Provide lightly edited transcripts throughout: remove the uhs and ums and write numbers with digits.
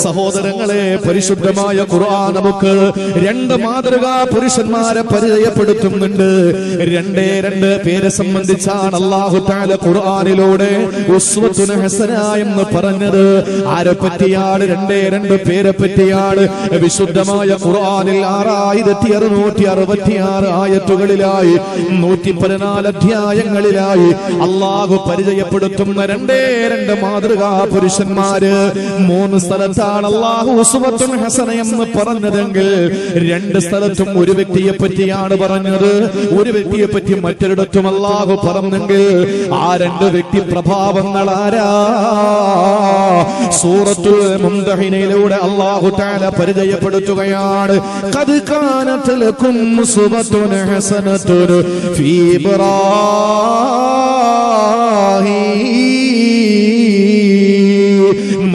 സഹോദരങ്ങളെ, പരിശുദ്ധമായ ഖുർആൻ നമുക്ക് രണ്ട് മാതൃകാ പുരുഷന്മാരെ പരിചയപ്പെടുത്തുന്നുണ്ട്. രണ്ട് പേരെ സംബന്ധിച്ചാണ് അല്ലാഹു തആല ഖുർആനിലൂടെ ഉസ്വത്തുൻ ഹസന എന്ന് പറഞ്ഞത്. ആരെ പറ്റിയാണ്? രണ്ട് പേരെ പറ്റിയാണ്. വിശുദ്ധമായ ഖുർആനിൽ 6666 ആയത്തുകളിലായി 114 അധ്യായങ്ങളിലായി അല്ലാഹു പരിചയപ്പെടുത്തുന്ന രണ്ട് മാതൃകാ പുരുഷന്മാര്. 3 സ്ഥലത്താണ് അല്ലാഹു ഉസ്വത്തുൻ ഹസന എന്ന് പറഞ്ഞതെങ്കിൽ 2 സ്ഥലത്തും ഒരു വ്യക്തിയെ പറ്റിയാണ് പറഞ്ഞത്. ഒരു വ്യക്തിയെ പറ്റി മറ്റൊരിടത്തും അല്ലാഹു പറഞ്ഞെങ്കിൽ ആ 2 വ്യക്തി പ്രഭാവങ്ങൾ ആരാ? സൂറത്തുൽ മുംതഹിനയിലൂടെ അല്ലാഹു തആല പരിചയപ്പെടുത്തുകയാണ്. ഖദ് കാനത് ലക്കും ഉസ്വത്തുൻ ഹസനത്തുൻ ഫീ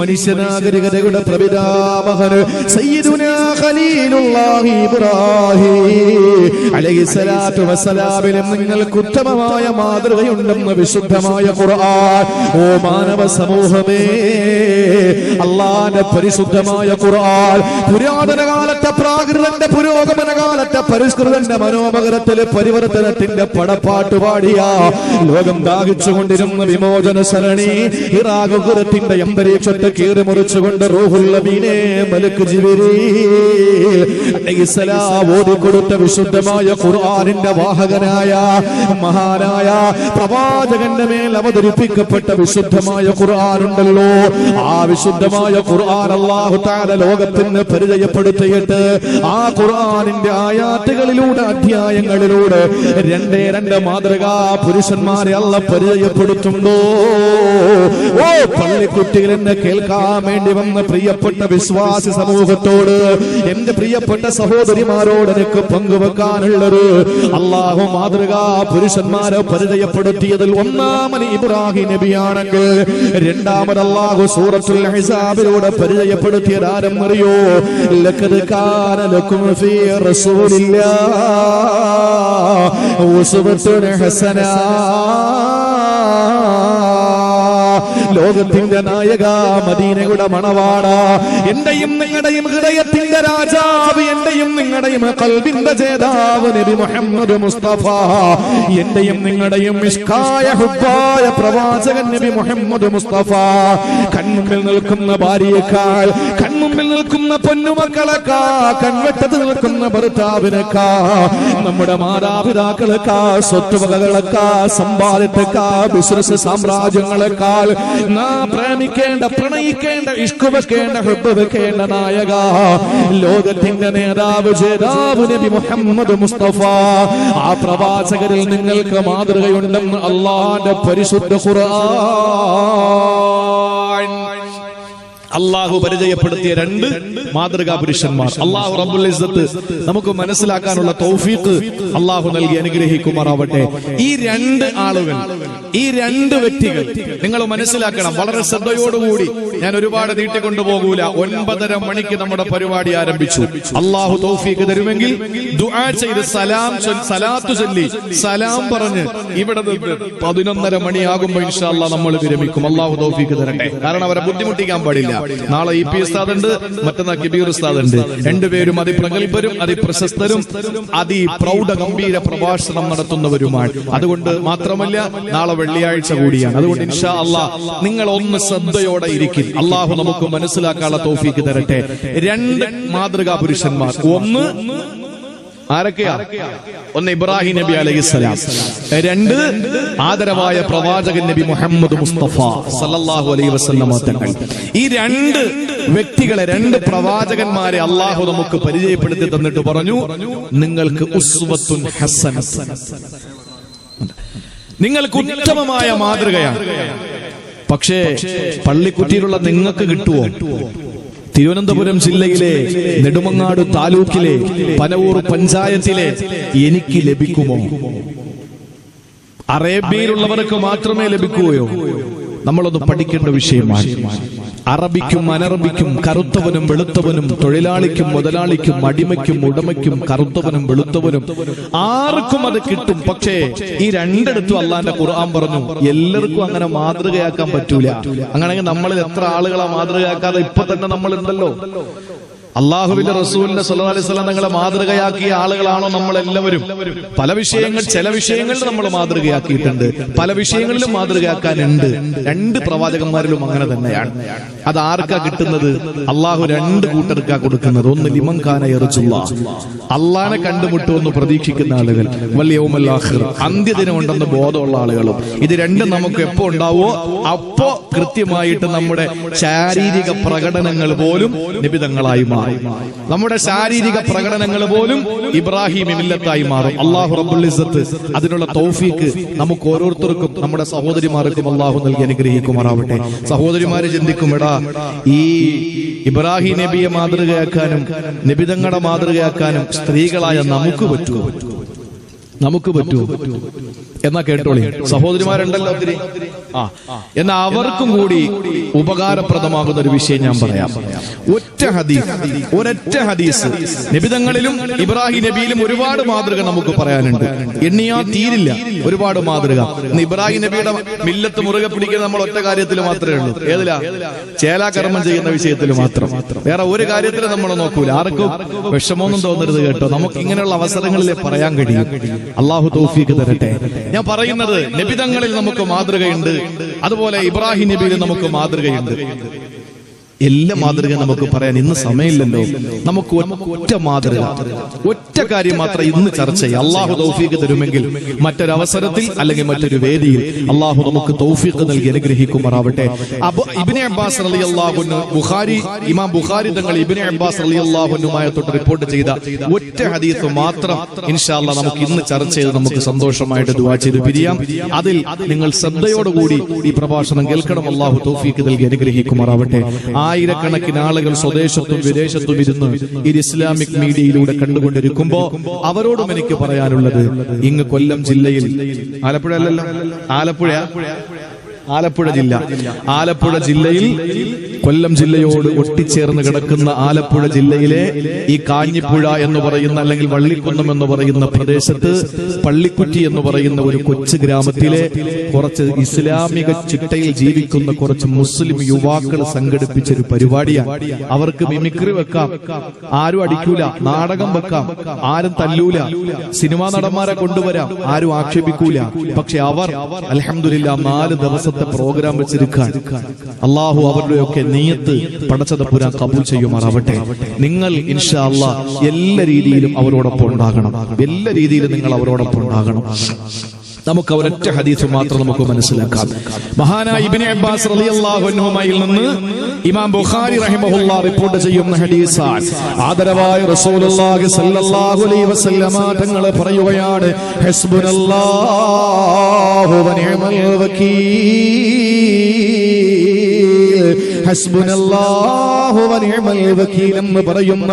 മനുഷ്യനാഗരികതയുടെ പ്രപിതാമഹൻ സയ്യിദുനാ ഖലീലുല്ലാഹി ഇബ്രാഹിം അലൈഹിസ്സലാത്തു വസ്സലാമിനും നിങ്ങൾക്ക് ഉത്തമമായ മാതൃകയുണ്ടെന്ന് വിശുദ്ധമായ ഖുർആൻ. ഓ മാനവ സമൂഹമേ, അല്ലാഹുവിന്റെ പരിശുദ്ധമായ ഖുർആൻ പുരാതന കാലത്തെ പ്രാകൃതന്റെ പുരോഗമന കാലത്തെ പരിഷ്കൃതന്റെ മനോമകരത്തിലെ പരിവർത്തനത്തിന്റെ പടപ്പാട്ട് പാടിയ ലോകം ദാഹിച്ചുകൊണ്ടിരുന്ന വിമോചന സരണി ഇറാഖുരത്തിന്റെ അന്തരീക്ഷത്തെ കീറി മുറിച്ചുകൊണ്ട് റൂഹുൽ അമീനെ മലക്ക് ജിബ്രീൽ അലൈഹിസ്സലാം ഓതിക്കൊടുത്ത വിശുദ്ധമായ ഖുർആനിന്റെ വാഹകനായ മഹാനായ പ്രവാചകന്റെ മേൽ അവതരിപ്പിക്കപ്പെട്ട വിശുദ്ധമായ ഖുർആനുണ്ടല്ലോ, ആ വിശുദ്ധമായ ഖുർആൻ അല്ലാഹു തആല ലോകത്തിന് പരിചയപ്പെടുത്തിയിട്ട് ആ ഖുർആനിന്റെ ആയാത്തുകളിലൂടെ അധ്യായങ്ങളിലൂടെ രണ്ട് മാതൃകാ പുരുഷന്മാരെ അല്ലാഹു പരിചയപ്പെടുത്തുന്നു. ഓ പള്ളിക്കുട്ടികൾ, എന്നെ കേൾക്കാൻ വേണ്ടി വന്ന പ്രിയപ്പെട്ട വിശ്വാസി സമൂഹത്തോട്, എന്റെ പ്രിയപ്പെട്ട സഹോദരിമാരോട് എനിക്ക് പങ്കുവെക്കാനുള്ളത്, അല്ലാഹു മാതൃകാ പുരുഷന്മാരെ പരിചയപ്പെടുത്തിയതിൽ ഒന്നാമൻ ഇബ്രാഹിം നബിയാണെങ്കിൽ രണ്ടാമത് അല്ലാഹു സൂറത്തുൽ അഹ്സാബിലൂടെ പരിചയപ്പെടുത്തിയത് ആരെന്നറിയോ? ലഖദ് കാന ലക്കും ഫീ റസൂലില്ലാഹി ഉസ്വത്തുൻ ഹസന. ലോകത്തിന്റെ നായക, മദീനയുടെ മണവാള, എന്റെയും നിങ്ങളുടെയും ഹൃദയത്തിന്റെ രാജാവ്, എന്റെയും നിങ്ങളുടെയും ഖൽബിന്റെ ജേതാവ് നബി മുഹമ്മദ് മുസ്തഫ, എന്റെയും നിങ്ങളുടെയും ഇഷ്കായ ഹുബ്ബായ പ്രവാചകൻ നബി മുഹമ്മദ് മുസ്തഫ. കൺമുമ്പിൽ നിൽക്കുന്ന ഭാര്യയേക്കാൾ, കൺമുമ്പിൽ നിൽക്കുന്ന പൊന്നുമക്കളെക്കാ, കൺവെട്ടത്ത് നിൽക്കുന്ന ഭർത്താവിനേക്കാ, നമ്മുടെ മാതാപിതാക്കളെക്കാ, സ്വത്തുവകകളെക്കാ, സമ്പാദ്യത്തെക്കാ, ബിസിനസ് സാമ്രാജ്യങ്ങളെക്കാൾ നാം പ്രേമിക്കേണ്ട, പ്രണയിക്കേണ്ട, ഇഷ്ക് വെക്കേണ്ട, ഹുബ്ബ് വെക്കേണ്ട നായക, ലോകത്തിന്റെ നേതാവ് ജേതാവ് നബി മുഹമ്മദ് മുസ്തഫ, ആ പ്രവാചകരിൽ നിങ്ങൾക്ക് മാതൃകയുണ്ടെന്ന് അല്ലാഹുവിന്റെ പരിശുദ്ധ ഖുർആൻ. അല്ലാഹു പരിചയപ്പെടുത്തിയ 2 മാതൃകാ പുരുഷന്മാർ അല്ലാഹു റബ്ബുൽ ഇസ്സത്ത് നമുക്ക് മനസ്സിലാക്കാനുള്ള തൗഫീഖ് അല്ലാഹു നൽകി അനുഗ്രഹിക്കുമാറാവട്ടെ. ഈ 2 ആളുകൾ, ഈ 2 വ്യക്തികൾ നിങ്ങൾ മനസ്സിലാക്കണം. വളരെ ശ്രദ്ധയോടുകൂടി, ഞാൻ ഒരുപാട് നീട്ടിക്കൊണ്ടു പോകൂല. 9:30 മണിക്ക് നമ്മുടെ പരിപാടി ആരംഭിച്ചു. അല്ലാഹു തൗഫീഖ് തരുമെങ്കിൽ ദുആ ചെയ്ത് സലാത്ത് ചൊല്ലി സലാം പറഞ്ഞ് ഇവിടെ നിന്ന് 11:30 മണിയാകുമ്പോൾ ഇൻഷാ അല്ലാഹ് നമ്മൾ വിരമിക്കും. അല്ലാഹു തൗഫീഖ് തരട്ടെ. കാരണം അവരെ ബുദ്ധിമുട്ടിക്കാൻ പാടില്ല. നാളെ ഇ പി ഉസ്താദ് ഉണ്ട്, മറ്റന്നാൾ കബീർ ഉസ്താദ് ഉണ്ട്. 2 പേരും അതിപ്രഗൽഭരും അതിപ്രശസ്തരും അതിപ്രൗഢ ഗംഭീര പ്രഭാഷണം നടത്തുന്നവരുമാണ്. അതുകൊണ്ട് മാത്രമല്ല, നാളെ വെള്ളിയാഴ്ച കൂടിയാണ്. അതുകൊണ്ട് ഇൻഷാ അല്ലാഹ് നിങ്ങൾ ഒന്ന് ശ്രദ്ധയോടെ ഇരിക്കും. അല്ലാഹു നമുക്ക് മനസ്സിലാക്കാനുള്ള തൗഫീഖ് തരട്ടെ. 2 മാതൃകാ പുരുഷന്മാർ. ഒന്ന് ആരൊക്കെയാ? ഒന്ന് ഇബ്രാഹിം നബി അലൈഹിസ്സലാം, 2 ആദരവായ പ്രവാചകൻ നബി മുഹമ്മദ് മുസ്തഫ സല്ലല്ലാഹു അലൈഹി വസല്ലം തങ്ങൾ. ഈ 2 വ്യക്തികളെ, 2 പ്രവാചകന്മാരെ അല്ലാഹു നമുക്ക് പരിചയപ്പെടുത്തി തന്നിട്ട് പറഞ്ഞു, നിങ്ങൾക്ക് ഉസ്വത്തുൻ ഹസന, നിങ്ങൾക്ക് ഉത്തമമായ മാതൃകയാണ്. പക്ഷേ പള്ളിക്കുറ്റിയിലുള്ള നിങ്ങൾക്ക് കിട്ടുമോ? തിരുവനന്തപുരം ജില്ലയിലെ നെടുമങ്ങാട് താലൂക്കിലെ പനവൂർ പഞ്ചായത്തിലെ എനിക്ക് ലഭിക്കുമോ? അറേബ്യയിലുള്ളവർക്ക് മാത്രമേ ലഭിക്കുകയോ? നമ്മളൊന്ന് പഠിക്കേണ്ട വിഷയമാണ്. അറബിക്കും അനറബിക്കും കറുത്തവനും വെളുത്തവനും തൊഴിലാളിക്കും മുതലാളിക്കും അടിമയ്ക്കും ഉടമയ്ക്കും കറുത്തവനും വെളുത്തവനും ആർക്കും അത് കിട്ടും. പക്ഷേ ഈ രണ്ടിടത്തും അള്ളാന്റെ ഖുർആൻ പറഞ്ഞു എല്ലാവർക്കും അങ്ങനെ മാതൃകയാക്കാൻ പറ്റൂല. അങ്ങനെയെങ്കിൽ നമ്മളിൽ എത്ര ആളുകളെ മാതൃകയാക്കാതെ ഇപ്പൊ തന്നെ നമ്മളുണ്ടല്ലോ. അള്ളാഹുവിന്റെ റസൂലിന്റെ സ്വല്ലല്ലാഹു അലൈഹി വസല്ലം തങ്ങളെ മാതൃകയാക്കിയ ആളുകളാണോ നമ്മളെല്ലാവരും? ചില വിഷയങ്ങളിൽ നമ്മൾ മാതൃകയാക്കിയിട്ടുണ്ട്, പല വിഷയങ്ങളിലും മാതൃകയാക്കാനുണ്ട്. രണ്ട് പ്രവാചകന്മാരിലും അങ്ങനെ തന്നെയാണ്. അത് ആർക്കാ കിട്ടുന്നത്? അള്ളാഹു രണ്ട് കൂട്ടർക്കാ കൊടുക്കുന്നത്. ഒന്ന് ലിമൻ കാന യർജുല്ലാഹ്, അള്ളാഹനെ കണ്ടുമുട്ടുമെന്ന് പ്രതീക്ഷിക്കുന്ന ആളുകൾ, വൽ യൗമൽ ആഖിർ, അന്ത്യദിനം ഉണ്ടെന്ന് ബോധമുള്ള ആളുകളും. ഇത് രണ്ടും നമുക്ക് എപ്പോ ഉണ്ടാവോ അപ്പോ കൃത്യമായിട്ട് നമ്മുടെ ശാരീരിക പ്രകടനങ്ങൾ പോലും നിബിധങ്ങളായി മാറും. നമ്മുടെ ശാരീരിക പ്രകടനങ്ങൾ പോലും ഇബ്രാഹിമി മില്ലത്തായി മാറും. അല്ലാഹു റബ്ബുൽ ഇസ്സത്ത് അതിനുള്ള തൗഫീക്ക് നമുക്ക് ഓരോരുത്തർക്കും നമ്മുടെ സഹോദരിമാർക്കും അല്ലാഹു നൽകി അനുഗ്രഹിക്കുമാറാവട്ടെ. സഹോദരിമാര് ചിന്തിക്കും, എടാ ഈ ഇബ്രാഹിം നബിയെ മാതൃകയാക്കാനും നബിതങ്ങളുടെ മാതൃകയാക്കാനും സ്ത്രീകളായ നമുക്ക് പറ്റുമോ? എന്നാ കേട്ടോളി, സഹോദരിമാരുണ്ടല്ലോ ഒത്തിരി. എന്നാ അവർക്കും കൂടി ഉപകാരപ്രദമാകുന്ന ഒരു വിഷയം ഞാൻ പറയാം. ഒരൊറ്റ ഹദീസ് നബിതങ്ങളിലും ഇബ്രാഹിം നബിയിലും ഒരുപാട് മാതൃക നമുക്ക് പറയാനുണ്ട്, എണ്ണിയാ തീരില്ല. ഒരുപാട് മാതൃക. ഇബ്രാഹിം നബിയുടെ മില്ലത്ത് മുറുകെ പിടിക്കുന്നത് നമ്മൾ ഒറ്റ കാര്യത്തിൽ മാത്രമേ ഉള്ളൂ. ഏതിലാ? ചേലാകർമ്മം ചെയ്യുന്ന വിഷയത്തിൽ മാത്രം. വേറെ ഒരു കാര്യത്തിൽ നമ്മൾ നോക്കൂല. ആർക്കും വിഷമമൊന്നും തോന്നരുത് കേട്ടോ. നമുക്ക് ഇങ്ങനെയുള്ള അവസരങ്ങളിലേ പറയാൻ കഴിയും. അള്ളാഹു തൗഫീഖ് തരട്ടെ. ഞാൻ പറയുന്നത് നബിതങ്ങളിൽ നമുക്ക് മാതൃകയുണ്ട്, അതുപോലെ ഇബ്രാഹിം നബിയിൽ നമുക്ക് മാതൃകയുണ്ട്. എല്ലാ മാതൃക നമുക്ക് പറയാൻ ഇന്ന് സമയമില്ലല്ലോ. നമുക്ക് ഒറ്റ കാര്യം മാത്രം ഇന്ന് ചർച്ച ചെയ്യാം. അള്ളാഹു തൗഫീഖ് തരുമെങ്കിൽ മറ്റൊരവസരത്തിൽ അല്ലെങ്കിൽ മറ്റൊരു വേദിയിൽ അള്ളാഹു നമുക്ക് തൗഫീഖ് നൽകി അനുഗ്രഹിക്കുമാറാവട്ടെ. ഇബ്നു അബ്ബാസ് റളിയല്ലാഹു അൻഹു, ഇമാം ബുഖാരി തങ്ങൾ ഇബ്നു അബ്ബാസ് റളിയല്ലാഹു അൻഹുമായി തൊട്ട് റിപ്പോർട്ട് ചെയ്ത ഒറ്റ ഹദീസ് മാത്രം ഇൻഷാ അല്ലാഹ് നമുക്ക് ഇന്ന് ചർച്ച ചെയ്ത് നമുക്ക് സന്തോഷമായിട്ട് ദുആ ചെയ്ത് പിരിയാം. അതിൽ നിങ്ങൾ ശ്രദ്ധയോടുകൂടി ഈ പ്രഭാഷണം കേൾക്കണം. അള്ളാഹു തൗഫീഖ് നൽകി അനുഗ്രഹിക്കുമാറാവട്ടെ. ആയിരക്കണക്കിന് ആളുകൾ സ്വദേശത്തും വിദേശത്തും ഇരുന്ന് ഈ ഇസ്ലാമിക് മീഡിയയിലൂടെ കണ്ടുകൊണ്ടിരിക്കുമ്പോ അവരോടും എനിക്ക് പറയാനുള്ളത്, ഇങ്ങ് കൊല്ലം ജില്ലയിൽ, ആലപ്പുഴ അല്ലല്ലോ, ആലപ്പുഴ ജില്ലയിൽ കൊല്ലം ജില്ലയോട് ഒട്ടിച്ചേർന്ന് കിടക്കുന്ന ആലപ്പുഴ ജില്ലയിലെ ഈ കാഞ്ഞിപ്പുഴ എന്ന് പറയുന്ന അല്ലെങ്കിൽ വള്ളിക്കുന്നം എന്ന് പറയുന്ന പ്രദേശത്ത് പള്ളിക്കുറ്റി എന്ന് പറയുന്ന ഒരു കൊച്ചു ഗ്രാമത്തിലെ കുറച്ച് ഇസ്ലാമിക ചിട്ടയിൽ ജീവിക്കുന്ന കുറച്ച് മുസ്ലിം യുവാക്കൾ സംഘടിപ്പിച്ചൊരു പരിപാടിയാണ്. അവർക്ക് മിമിക്രി വെക്കാം, ആരും അടിക്കൂല. നാടകം വെക്കാം, ആരും തല്ലൂല. സിനിമാ നടന്മാരെ കൊണ്ടുവരാം, ആരും ആക്ഷേപിക്കൂല. പക്ഷെ അവർ അൽഹംദുലില്ലാ 4 ദിവസത്തെ പ്രോഗ്രാം വെച്ചിരിക്കാൻ. അള്ളാഹു അവരുടെയൊക്കെ നിയ്യത്ത് പടച്ചതമ്പുരാൻ കബൂൽ ചെയ്യുമാറാവട്ടെ. നിങ്ങൾ ഇൻഷാ അല്ലാഹ് എല്ലാ രീതിയിലും അവരോടൊപ്പം ഉണ്ടാകണം. എല്ലാ രീതിയിലും നിങ്ങൾ അവരോടൊപ്പം ഉണ്ടാകണം. നമുക്ക് ഒരൊറ്റ ഹദീസ് മാത്രം നമുക്ക് മനസ്സിലാക്കാം. മഹാനായ ഇബ്നു അബ്ബാസ് റളിയല്ലാഹു അൻഹുമയിൽ നിന്ന് ഇമാം ബുഖാരി റഹിമഹുല്ലാഹ് റിപ്പോർട്ട് ചെയ്യുന്ന ഹദീസാണ്. ആദരവായ റസൂലുള്ളാഹി സ്വല്ലല്ലാഹു അലൈഹി വസല്ലമ തങ്ങൾ പറയുകയാണ്, ഹസ്ബുനല്ലാഹു വ നിഅമൽ വകീൽ, ഹസ്ബുനല്ലാഹു വ നിഅമൽ വകീൽ എന്ന് പറയുന്ന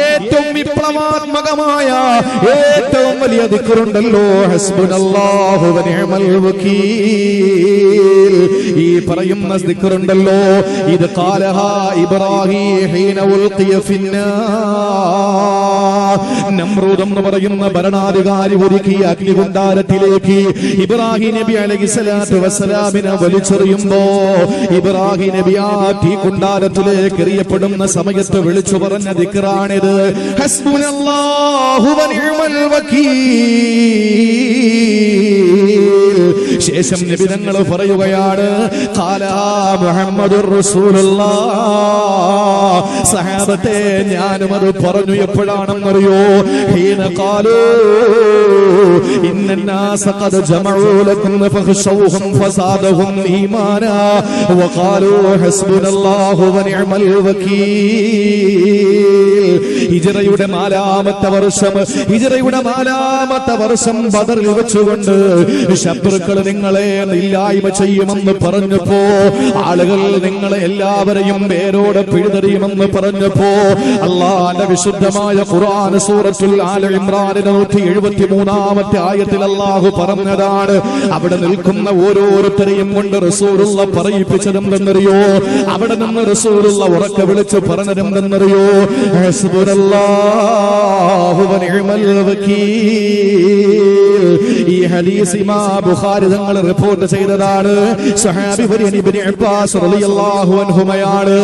ഏറ്റവും വിപ്ലവാത്മകമായ ഏറ്റവും വലിയ ദിക്റുണ്ടല്ലോ, ഹസ്ബുനല്ലാഹു വ നിഅമൽ വകീൽ. ഈ പറയുന്ന ദിക്റുണ്ടല്ലോ, ഇത് ഖാലഹാ ഇബ്രാഹീം ഹീന ഉൽഖിയ ഫിന്നാർ. നമ്രൂദ് എന്ന് പറയുന്ന ഭരണാധികാരി ഒരുക്കിയ അഗ്നികുണ്ഡാരത്തിലേക്ക് ഇബ്രാഹിം നബി അലൈഹിസ്സലാത്തു വസ്സലാമിനെ വലിച്ചെറിയുമ്പോ ഇബ്രാഹിം നബി ആ തീകുണ്ഡാരത്തിലേക്ക് എറിയപ്പെടുന്ന സമയത്ത് വിളിച്ചു പറഞ്ഞ ദിക്റാണിത്, ഹസ്ബുനല്ലാഹു വ നിഅമൽ വകീൽ. ശേഷം നബി തങ്ങൾ പറയുകയാണ്, ഖാലാ മുഹമ്മദുർ റസൂലുള്ളാഹ്. സഹാബത്തെ ഞാനും അത് പറഞ്ഞു. എപ്പോഴാണെന്നറിയോ? ഹീന ഖാലൂ ഇന്നന്നാസ ഖദ് ജമഉ ലക്കും ഫഖശൗഹും ഫസാദഹും ഈമാനാ വഖാലൂ ഹസ്ബുനല്ലാഹു വ നിഅമൽ വകീൽ. ഹിജ്റയുടെ 4ാമത്തെ വർഷം ബദറിൽ വെച്ചുകൊണ്ട് ശത്രുക്കൾ നിങ്ങളെ ഇല്ലായ്മ ചെയ്യുമെന്ന് പറഞ്ഞപ്പോ, ആളുകൾ നിങ്ങളെ എല്ലാവരെയും പേരോട് പിഴുതെറിയുമെന്ന് പറഞ്ഞപ്പോ, അല്ലാഹുവിന്റെ വിശുദ്ധമായ ഖുർആൻ ഖുർആൻ സൂറത്തുൽ ആല ഇംറാനിലെ 173-ാമത്തെ ആയത്തിൽ അല്ലാഹു പറഞ്ഞതാണ്. അവിടെ നിൽക്കുന്ന ഓരോരുത്തരെയും കൊണ്ട് റസൂലുള്ള പറയിപ്പിച്ചതെന്തെന്നറിയോ? അവിടെ നിന്ന് റസൂലുള്ള ഉറക്കെ വിളിച്ച് പറഞ്ഞതെന്തെന്നറിയോ? ഹസ്ബുനല്ലാഹു വ നിഅമൽ വകീൽ. ഈ ഹദീസ് ഇമാം ബുഖാരി തങ്ങൾ റിപ്പോർട്ട് ചെയ്തതാണ്. സ്വഹാബി വര്യൻ ഇബ്നു അബ്ബാസ് റളിയല്ലാഹു അൻഹുമയാണ്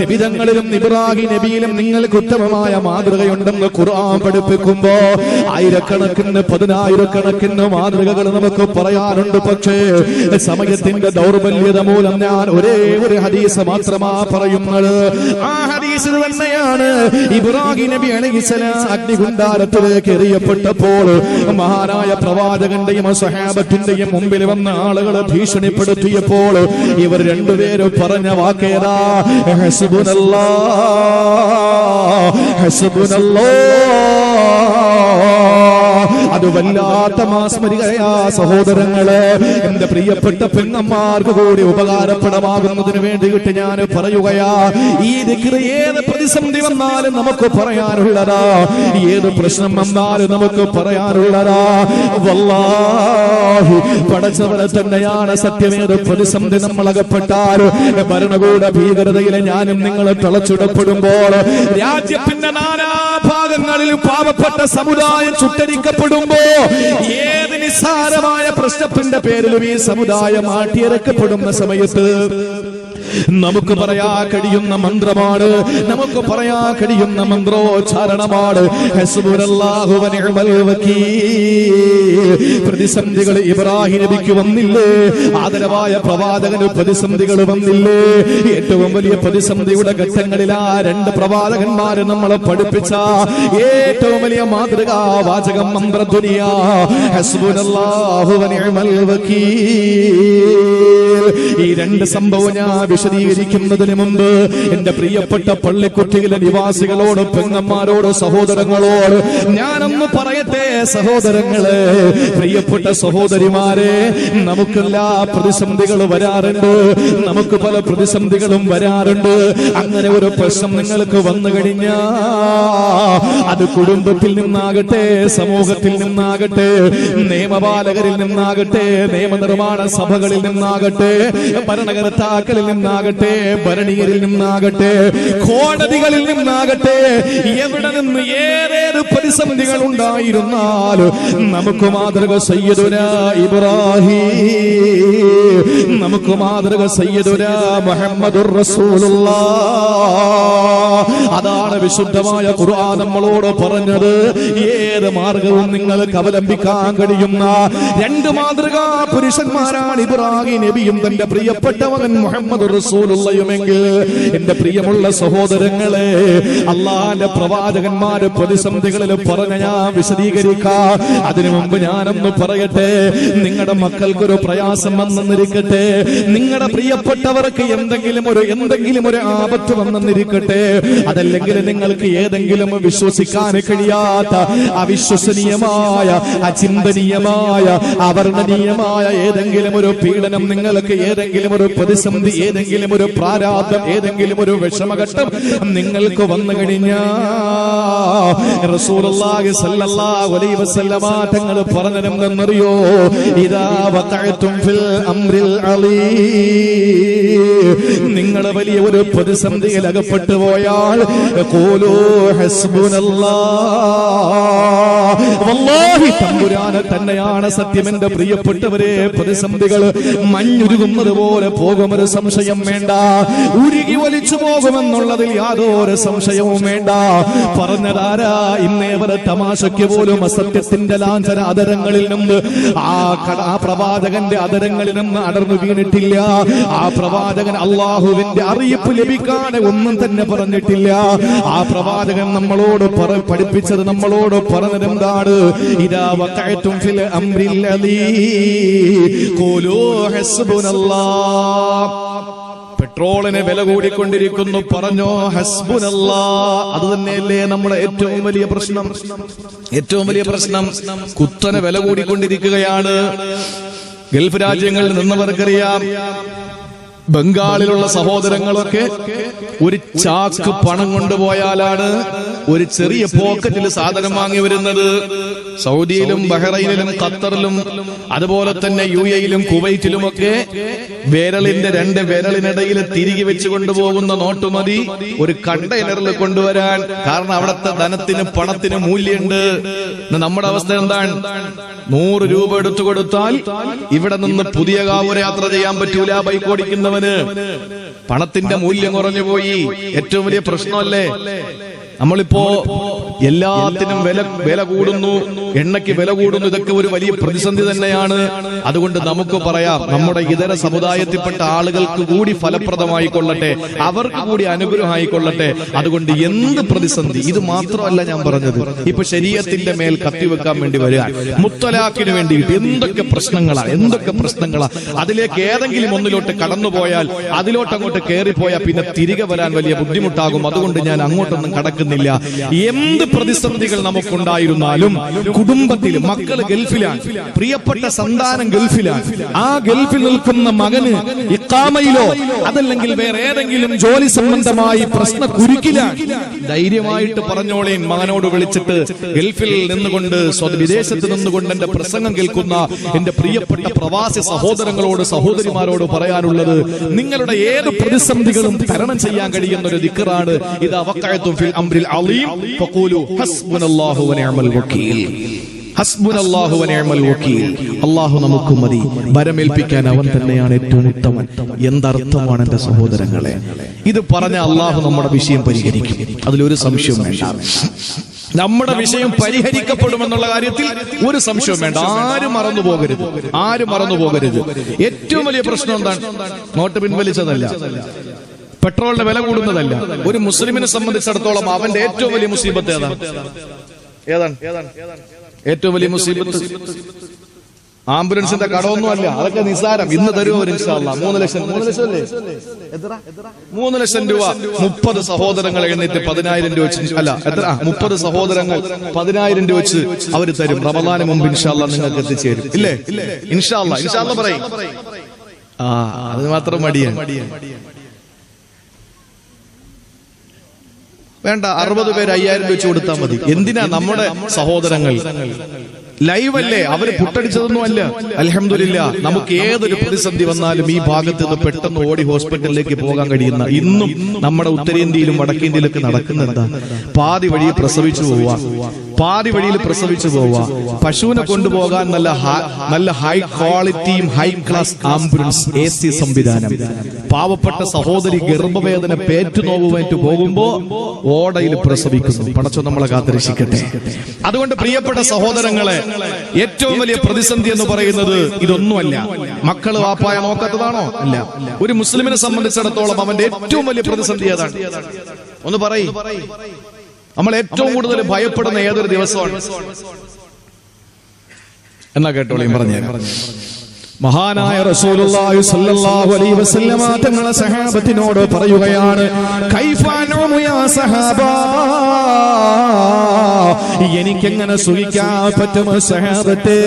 നബി തങ്ങളിലും ഇബ്രാഹിം നബിയിലും നിങ്ങൾക്ക് ഉത്തമമായ മാതൃകയുണ്ടെന്ന് ഖുർആൻ പഠിപ്പിക്കുമ്പോ ആയിരക്കണക്കിന് 10,000-കണക്കിന് മാതൃകകൾ നമുക്ക് പറയാനുണ്ട്. പക്ഷേ സമയത്തിന്റെ ദൗർബല്യത മൂലം ഞാൻ ഒരേ ഒരു ഹദീസ് മാത്രമാ പറയുന്നത്. ആ ഹദീസ് തന്നെയാണ് ഇബ്രാഹിം നബി അലൈഹിസ്സലാം അഗ്നികുണ്ഡാരത്തിലേക്ക് എറിയപ്പെട്ടപ്പോൾ മഹാനായ പ്രവാചകന്റെയും സ്വഹാബത്തിന്റെയും മുമ്പിൽ വന്ന ആളുകളെ ഭീഷണിപ്പെടുത്തിയപ്പോൾ ഇവർ രണ്ടുപേരും പറഞ്ഞ വാക്കേതാ? ഹസ്ബുനല്ലാഹ് ഹസ്ബുനല്ലാഹ്. അത് വല്ലാത്ത മാസ്മരികയാ സഹോദരങ്ങളെ. എന്റെ പ്രിയപ്പെട്ട പെങ്ങന്മാർക്ക് കൂടി ഉപകാരപ്പെടമാകുന്നതിന് വേണ്ടിയിട്ട് ഞാൻ പറയുകയാ, ഈ ദിക്ർ ഏത് പ്രതിസന്ധി വന്നാലും നമുക്ക് പറയാനുള്ളതാ, ഏത് പ്രശ്നം വന്നാലും നമുക്ക് പറയാനുള്ളതാ. വല്ലാഹി പടച്ചവനെ തന്നെയാണ് സത്യമേത് പ്രതിസന്ധി നമ്മളകപ്പെട്ടാൽ ഭരണകൂട ഭീകരതയിലെ ഞാനും നിങ്ങളെ തളച്ചിടപ്പെടുമ്പോൾ, രാജ്യത്തിന്റെ നാനാഭാഗങ്ങളിൽ പാവപ്പെട്ട സമുദായം ചുട്ടരിക്കപ്പെടുമ്പോ, ഏത് നിസ്സാരമായ പ്രശ്നത്തിന്റെ പേരിലും ഈ സമുദായം ആട്ടിയിറക്കപ്പെടുന്ന സമയത്ത് നമുക്ക് പറയാ കഴിയുന്ന മന്ത്രമാണ്, നമുക്ക് പറയാ കഴിയുന്ന മന്ത്രോച്ചാരണമാണ് ഹസ്ബുനല്ലാഹു വ നിഅമൽ വകീൽ. പ്രതിസന്ധികൾ ഇബ്രാഹിം നബിക്ക് വന്നില്ലേ? ആദരവായ പ്രവാചകന് പ്രതിസന്ധികൾ വന്നില്ലേ? ഏറ്റവും വലിയ പ്രതിസന്ധിയുടെ ഘട്ടങ്ങളിൽ ആ രണ്ട് പ്രവാചകന്മാര് നമ്മളെ പഠിപ്പിച്ച ഏറ്റവും വലിയ മാതൃകാ വാചകം മന്ത്രധ്വനിയാ ഹസ്ബുനല്ലാഹു വ നിഅമൽ വകീൽ. ഈ രണ്ട് സംഭവം ഞാൻ വിശദീകരിക്കുന്നതിന് മുമ്പ് എന്റെ പ്രിയപ്പെട്ട പള്ളിക്കുട്ടിയിലെ നിവാസികളോട്, പെങ്ങന്മാരോട്, സഹോദരങ്ങളോട് ഞാനൊന്ന് പറയട്ടെ. സഹോദരങ്ങളെ, പ്രിയപ്പെട്ട സഹോദരിമാരെ, നമുക്കെല്ലാ പ്രതിസന്ധികൾ വരാറുണ്ട്, നമുക്ക് പല പ്രതിസന്ധികളും വരാറുണ്ട്. അങ്ങനെ ഒരു പ്രശ്നം നിങ്ങൾക്ക് വന്നു കഴിഞ്ഞാ അത് കുടുംബത്തിൽ നിന്നാകട്ടെ, സമൂഹത്തിൽ നിന്നാകട്ടെ, നിയമപാലകരിൽ നിന്നാകട്ടെ, നിയമനിർമ്മാണ സഭകളിൽ നിന്നാകട്ടെ, ഭരണകർത്താക്കളിൽ നിന്നാകട്ടെ, ഭരണീയരിൽ നിന്നാകട്ടെ, കോടതികളിൽ നിന്നാകട്ടെ, എവിടെ നിന്ന് ഏതേത് പ്രതിസന്ധികൾ ഉണ്ടായിരുന്നാൽ നമുക്ക് മാതൃക സയ്യിദുനാ ഇബ്രാഹിം, നമുക്ക് മാതൃക സയ്യിദുനാ മുഹമ്മദുർ റസൂലുള്ളാഹ്. അതാണ് വിശുദ്ധമായ ഖുർആൻ നമ്മളോട് പറഞ്ഞത്. ഏത് മാർഗവും നിങ്ങൾക്ക് അവലംബിക്കാൻ കഴിയുന്ന രണ്ട് മാതൃകാ പുരുഷന്മാരാണ് ഇബ്രാഹിം നബിയും തന്റെ പ്രിയപ്പെട്ട മകൻ മുഹമ്മദ് റസൂലുള്ളാഹിയുമെങ്കിൽ, എന്റെ പ്രിയമുള്ള സഹോദരങ്ങളെ, അല്ലാഹുവിന്റെ പ്രവാചകന്മാര് പ്രതിസന്ധികളിൽ പറഞ്ഞ ഞാൻ വിശദീകരിക്കാം. അതിനു മുമ്പ് ഞാനൊന്ന് പറയട്ടെ. നിങ്ങളുടെ മക്കൾക്കൊരു പ്രയാസം വന്നെന്നിരിക്കട്ടെ, നിങ്ങളുടെ പ്രിയപ്പെട്ടവർക്ക് എന്തെങ്കിലും ഒരു ആപത്ത് വന്നെന്നിരിക്കട്ടെ, അതല്ലെങ്കിൽ നിങ്ങൾക്ക് ഏതെങ്കിലും വിശ്വസിക്കാൻ കഴിയാത്ത അവിശ്വസനീയമായ, അചിന്തനീയമായ, അവർണ്ണനീയമായ ഏതെങ്കിലും ഒരു പീഡനം, നിങ്ങൾക്ക് ഏതെങ്കിലും ഒരു പ്രതിസന്ധി, ഏതെങ്കിലും ഒരു പ്രാരാബ്ധം, ഏതെങ്കിലും ഒരു വിഷമഘട്ടം നിങ്ങൾക്ക് വന്നു കഴിഞ്ഞാൽ റസൂലുള്ളാഹി സ്വല്ലല്ലാഹു അലൈഹി വസല്ലമ തങ്ങൾ പറഞ്ഞതെന്തെന്നറിയോ? ഇദാ വഖഅതും ഫിൽ അംറിൽ അലീം, നിങ്ങൾ വലിയ ഒരു പ്രതിസന്ധിയിൽ അകപ്പെട്ടു പോയാൽ ഖൂലൂ ഹസ്ബുനല്ലാഹ്, വല്ലാഹി തമ്പുരാൻ തന്നെയാണ് സത്യം. എന്റെ പ്രിയപ്പെട്ടവരെ, പ്രതിസന്ധികൾ മഞ്ഞുരുകുന്നത് പോലെ പോകുമൊരു സംശയം വേണ്ട, ഉരുകി ഒലിച്ചു പോകുമെന്നുള്ളതിൽ യാതൊരു സംശയവും വേണ്ട. പറഞ്ഞതാരാ? ഇന്നേവരെ തമാശയ്ക്ക് പോലും അസത്യത്തിന്റെ ലാഞ്ചന അതരങ്ങളിൽ നിന്ന്, ആ പ്രവാചകന്റെ അതരങ്ങളിൽ നിന്ന് അടർന്നു വീണിട്ടില്ല. ആ പ്രവാചകൻ അള്ളാഹുവിന്റെ അറിയിപ്പ് ലഭിക്കാതെ ഒന്നും തന്നെ പറഞ്ഞിട്ടില്ല. ആ പ്രവാചകൻ നമ്മളോട് പഠിപ്പിച്ചത്, നമ്മളോട് പറഞ്ഞത് എന്താണ്? ഇദാ വഖഅതും ഫിൽ അംറിൽ അലീം ഖൂലൂ ഹസ്ബുനല്ലാഹ്. പെട്രോളിന് വില കൂടിക്കൊണ്ടിരിക്കുന്നു, പറഞ്ഞോ ഹസ്ബുനല്ലാഹ്. അത് തന്നെയല്ലേ നമ്മുടെ ഏറ്റവും വലിയ പ്രശ്നം? ഏറ്റവും വലിയ പ്രശ്നം കുത്തനെ വില കൂടിക്കൊണ്ടിരിക്കുകയാണ്. ഗൾഫ് രാജ്യങ്ങളിൽ നിന്നവർക്കറിയാം, ബംഗാളിലുള്ള സഹോദരങ്ങളൊക്കെ ഒരു ചാക്ക് പണം കൊണ്ടുപോയാലാണ് ഒരു ചെറിയ പോക്കറ്റിൽ സാധനം വാങ്ങി വരുന്നത്. സൗദിയിലും ബഹ്റൈനിലും ഖത്തറിലും അതുപോലെ തന്നെ UAE-യിലും കുവൈറ്റിലുമൊക്കെ വിരലിന്റെ 2 വിരലിനിടയിൽ തിരികെ വെച്ച് കൊണ്ടുപോകുന്ന നോട്ട് മതി ഒരു കണ്ടെയ്നറിൽ കൊണ്ടുവരാൻ. കാരണം അവിടുത്തെ ധനത്തിന് പണത്തിന് മൂല്യമുണ്ട്. നമ്മുടെ അവസ്ഥ എന്താണ്? 100 രൂപ എടുത്തു കൊടുത്താൽ ഇവിടെ നിന്ന് പുതിയ കാവൂർ യാത്ര ചെയ്യാൻ പറ്റൂല. ബൈക്ക് ഓടിക്കുന്നവന് പണത്തിന്റെ മൂല്യം കുറഞ്ഞു പോയി. ഏറ്റവും വലിയ പ്രശ്നമല്ലേ? നമ്മളിപ്പോ എല്ലാത്തിനും വില കൂടുന്നു, എണ്ണയ്ക്ക് വില കൂടുന്നു. ഇതൊക്കെ ഒരു വലിയ പ്രതിസന്ധി തന്നെയാണ്. അതുകൊണ്ട് നമുക്ക് പറയാം, നമ്മുടെ ഇതര സമുദായത്തിൽപ്പെട്ട ആളുകൾക്ക് കൂടി ഫലപ്രദമായി കൊള്ളട്ടെ, അവർക്ക് കൂടി അനുഗ്രഹമായിക്കൊള്ളട്ടെ. അതുകൊണ്ട് എന്ത് പ്രതിസന്ധി, ഇത് മാത്രമല്ല ഞാൻ പറഞ്ഞത്, ഇപ്പൊ ശരീഅത്തിന്റെ മേൽ കത്തിവെക്കാൻ വേണ്ടി വരിക, മുത്തലാഖിന് വേണ്ടിയിട്ട് എന്തൊക്കെ പ്രശ്നങ്ങളാ. അതിലേക്ക് ഏതെങ്കിലും ഒന്നിലോട്ട് കടന്നുപോയാൽ, അതിലോട്ട് അങ്ങോട്ട് കയറിപ്പോയാൽ പിന്നെ തിരികെ വരാൻ വലിയ ബുദ്ധിമുട്ടാകും. അതുകൊണ്ട് ഞാൻ അങ്ങോട്ടൊന്നും കടക്കുന്നില്ല. എന്ത് പ്രതിസന്ധികൾ നമുക്കുണ്ടായിരുന്നാലും കുടുംബത്തിൽ മക്കള് ഗൾഫിലാണ്, പ്രിയപ്പെട്ട സന്താനം ഗൾഫിലാണ്, ആ ഗൾഫിൽ നിൽക്കുന്ന മകന് ഇഖാമയിലോ അതല്ലെങ്കിൽ വേറെ ഏതെങ്കിലും ജോലി സംബന്ധമായി പ്രശ്ന കുരുക്കിലാണ്, ധൈര്യമായിട്ട് പറഞ്ഞോളേൻ. മകനോട് വിളിച്ചിട്ട് ഗൾഫിൽ നിന്നുകൊണ്ട് വിദേശത്ത് നിന്നുകൊണ്ട് എന്റെ പ്രസംഗം കേൾക്കുന്ന എന്റെ പ്രിയപ്പെട്ട പ്രവാസി സഹോദരങ്ങളോട് സഹോദരിമാരോട് പറയാനുള്ളത്, നിങ്ങളുടെ ഏത് പ്രതിസന്ധികളും തരണം ചെയ്യാൻ കഴിയുന്ന ഒരു ദിക്റാണ് ഇത്. വഖഅതും ഫിൽ അംറിൽ അളീം ഫഖൂലു ഹസ്ബുനല്ലാഹു വനിഅമൽ വകീൽ. ഹസ്ബുനല്ലാഹു വനിഅമൽ വകീൽ. അല്ലാഹു നമുക്ക് മതി, വരമേൽപ്പിക്കാൻ അവൻ തന്നെയാണ് ഏറ്റവും ഉത്തമൻ. എന്തർത്ഥമാണ് എന്റെ സഹോദരങ്ങളെ? ഇത് പറഞ്ഞ അല്ലാഹു നമ്മുടെ വിഷയം പരിഹരിക്കും, അതിലൊരു സംശയവും വേണ്ട. നമ്മുടെ വിഷയം പരിഹരിക്കപ്പെടുമെന്നുള്ള കാര്യത്തിൽ ഒരു സംശയവും വേണ്ട. ആരും മറന്നു പോകരുത്. ഏറ്റവും വലിയ പ്രശ്നം എന്താണ്? നോട്ട് പിൻവലിച്ചതല്ല, പെട്രോളിന്റെ വില കൂടുന്നതല്ല. ഒരു മുസ്ലിമിനെ സംബന്ധിച്ചിടത്തോളം അവന്റെ ഏറ്റവും വലിയ മുസീബത്ത് ഏതാണ്? ഏറ്റവും വലിയ മുസീബത്ത് ആംബുലൻസിന്റെ കടമൊന്നും അല്ല, അതൊക്കെ നിസ്സാരം. ഇന്ന് തരുമോ ഇൻഷാ അല്ലാഹ്? 3 ലക്ഷം അല്ലേ? എത്ര? 3 ലക്ഷം രൂപ. 30 സഹോദരങ്ങൾ എഴുന്നേറ്റ് 10,000 രൂപ വെച്ച്, അല്ല എത്ര, 30 സഹോദരങ്ങൾ 10,000 രൂപ വെച്ച് അവര് തരും. റമദാന് മുമ്പ് ഇൻഷാ അല്ലാഹ് നിങ്ങൾക്ക് എത്തിച്ചേരും. ഇല്ലേ? ഇൻഷാ അല്ലാഹ് പറയും. അത് മാത്രം മടിയാണ്. വേണ്ട, 60 പേര് 5,000 വെച്ച് കൊടുത്താൽ മതി. എന്തിനാ? നമ്മുടെ സഹോദരങ്ങൾ ലൈവ് അല്ലേ, അവര് പുട്ടടിച്ചതൊന്നും അല്ല. അൽഹംദുലില്ലാഹ്, നമുക്ക് ഏതൊരു പ്രതിസന്ധി വന്നാലും ഈ ഭാഗത്ത് നിന്ന് പെട്ടെന്ന് ഓടി ഹോസ്പിറ്റലിലേക്ക് പോകാൻ കഴിയുന്ന ഇന്നും നമ്മുടെ ഉത്തരേന്ത്യയിലും വടക്കേന്ത്യയിലൊക്കെ നടക്കുന്നെന്താ? പാതി വഴിയിൽ പ്രസവിച്ചു പോവുക. പശുവിനെ കൊണ്ടുപോകാൻ നല്ല ഹൈ ക്വാളിറ്റിയും ഹൈ ക്ലാസ് ആംബുലൻസ്, AC സംവിധാനം. പാവപ്പെട്ട സഹോദരി ഗർഭവേദന പേറ്റുനോവുമായിട്ട് പോകുമ്പോ ഓടയിൽ പ്രസവിക്കുന്നു. പടച്ചോ നമ്മളെ കാത്തിരക്ഷിക്കട്ടെ. അതുകൊണ്ട് പ്രിയപ്പെട്ട സഹോദരങ്ങളെ, ഏറ്റവും വലിയ പ്രതിസന്ധി എന്ന് പറയുന്നത് ഇതൊന്നുമല്ല. മക്കള് വാപ്പായ നോക്കാത്തതാണോ? അല്ല. ഒരു മുസ്ലിമിനെ സംബന്ധിച്ചിടത്തോളം അവന്റെ ഏറ്റവും വലിയ പ്രതിസന്ധി ഏതാണ്? ഒന്ന് പറയ്. നമ്മൾ ഏറ്റവും കൂടുതൽ ഭയപ്പെടുന്ന ഏതൊരു ദിവസമാണ്? എന്നാ കേട്ടോളീം പറഞ്ഞു. മഹാനായ റസൂലുള്ളാഹി സ്വല്ലല്ലാഹു അലൈഹി വസല്ലമ തങ്ങളെ സഹാബത്തിനോട് പറയുകയാണ്, കൈഫാനു യാ സഹാബാ, എനിക്കെങ്ങനെ സുഖിക്കാൻ പറ്റും സഹാബത്തേ?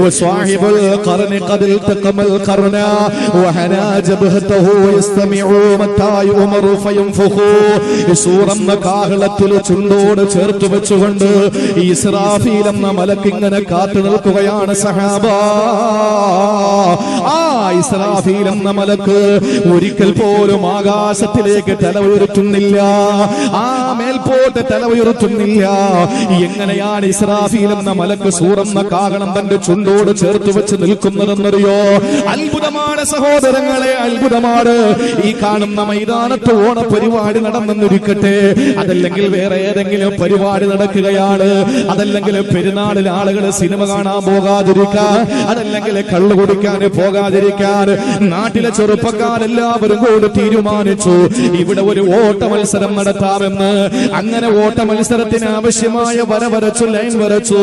وصاحب القرن قد التقم القرن وحنى جبهته يستمع متى يؤمر فينفخ. സൂറന്ന കാഹളത്തിൽ ചുണ്ടോട് ചേർത്ത് വെച്ചുകൊണ്ട് ഇസ്രാഫീൽ എന്ന മലക്ക് ഇങ്ങനെ കാത്തു നിൽക്കുകയാണ് സഹാബ. ആ ഇസ്രാഫീൽ എന്ന മലക്ക് ഒരിക്കൽ പോലും ആകാശത്തിലേക്ക് തല ഉയർത്തുന്നില്ല, ആ മേൽപോട്ട് തല ഉയർത്തുന്നില്ല. എങ്ങനെയാണ് ഇസ്രാഫീൽ എന്ന മലക്ക് സൂറന്ന കാഹളം തന്റെ ചുണ്ടോട് ചേർത്ത് വെച്ച് നിൽക്കുന്നതെന്നറിയോ? അത്ഭുതമാണ് സഹോദരങ്ങളെ, അത്ഭുതമാണ്. ഈ കാണുന്ന മൈതാനത്ത് ഓണ പരിപാടി നടന്നെന്നിരിക്കട്ടെ, അതല്ലെങ്കിൽ വേറെ ഏതെങ്കിലും പരിപാടി നടക്കുകയാണ്, അതല്ലെങ്കിൽ പെരുന്നാളിൽ ആളുകൾ സിനിമ കാണാൻ പോകാതിരിക്കാൻ, അതല്ലെങ്കിൽ കള്ളു കുടിക്കാൻ പോകാതിരിക്കാൻ നാട്ടിലെ ചെറുപ്പക്കാരെല്ലാവരും കൂടി തീരുമാനിച്ചു ഇവിടെ ഒരു ഓട്ട മത്സരം നടത്താമെന്ന്. അങ്ങനെ ഓട്ട മത്സരത്തിന് ആവശ്യമായ വര വരച്ചു, ലൈൻ വരച്ചു.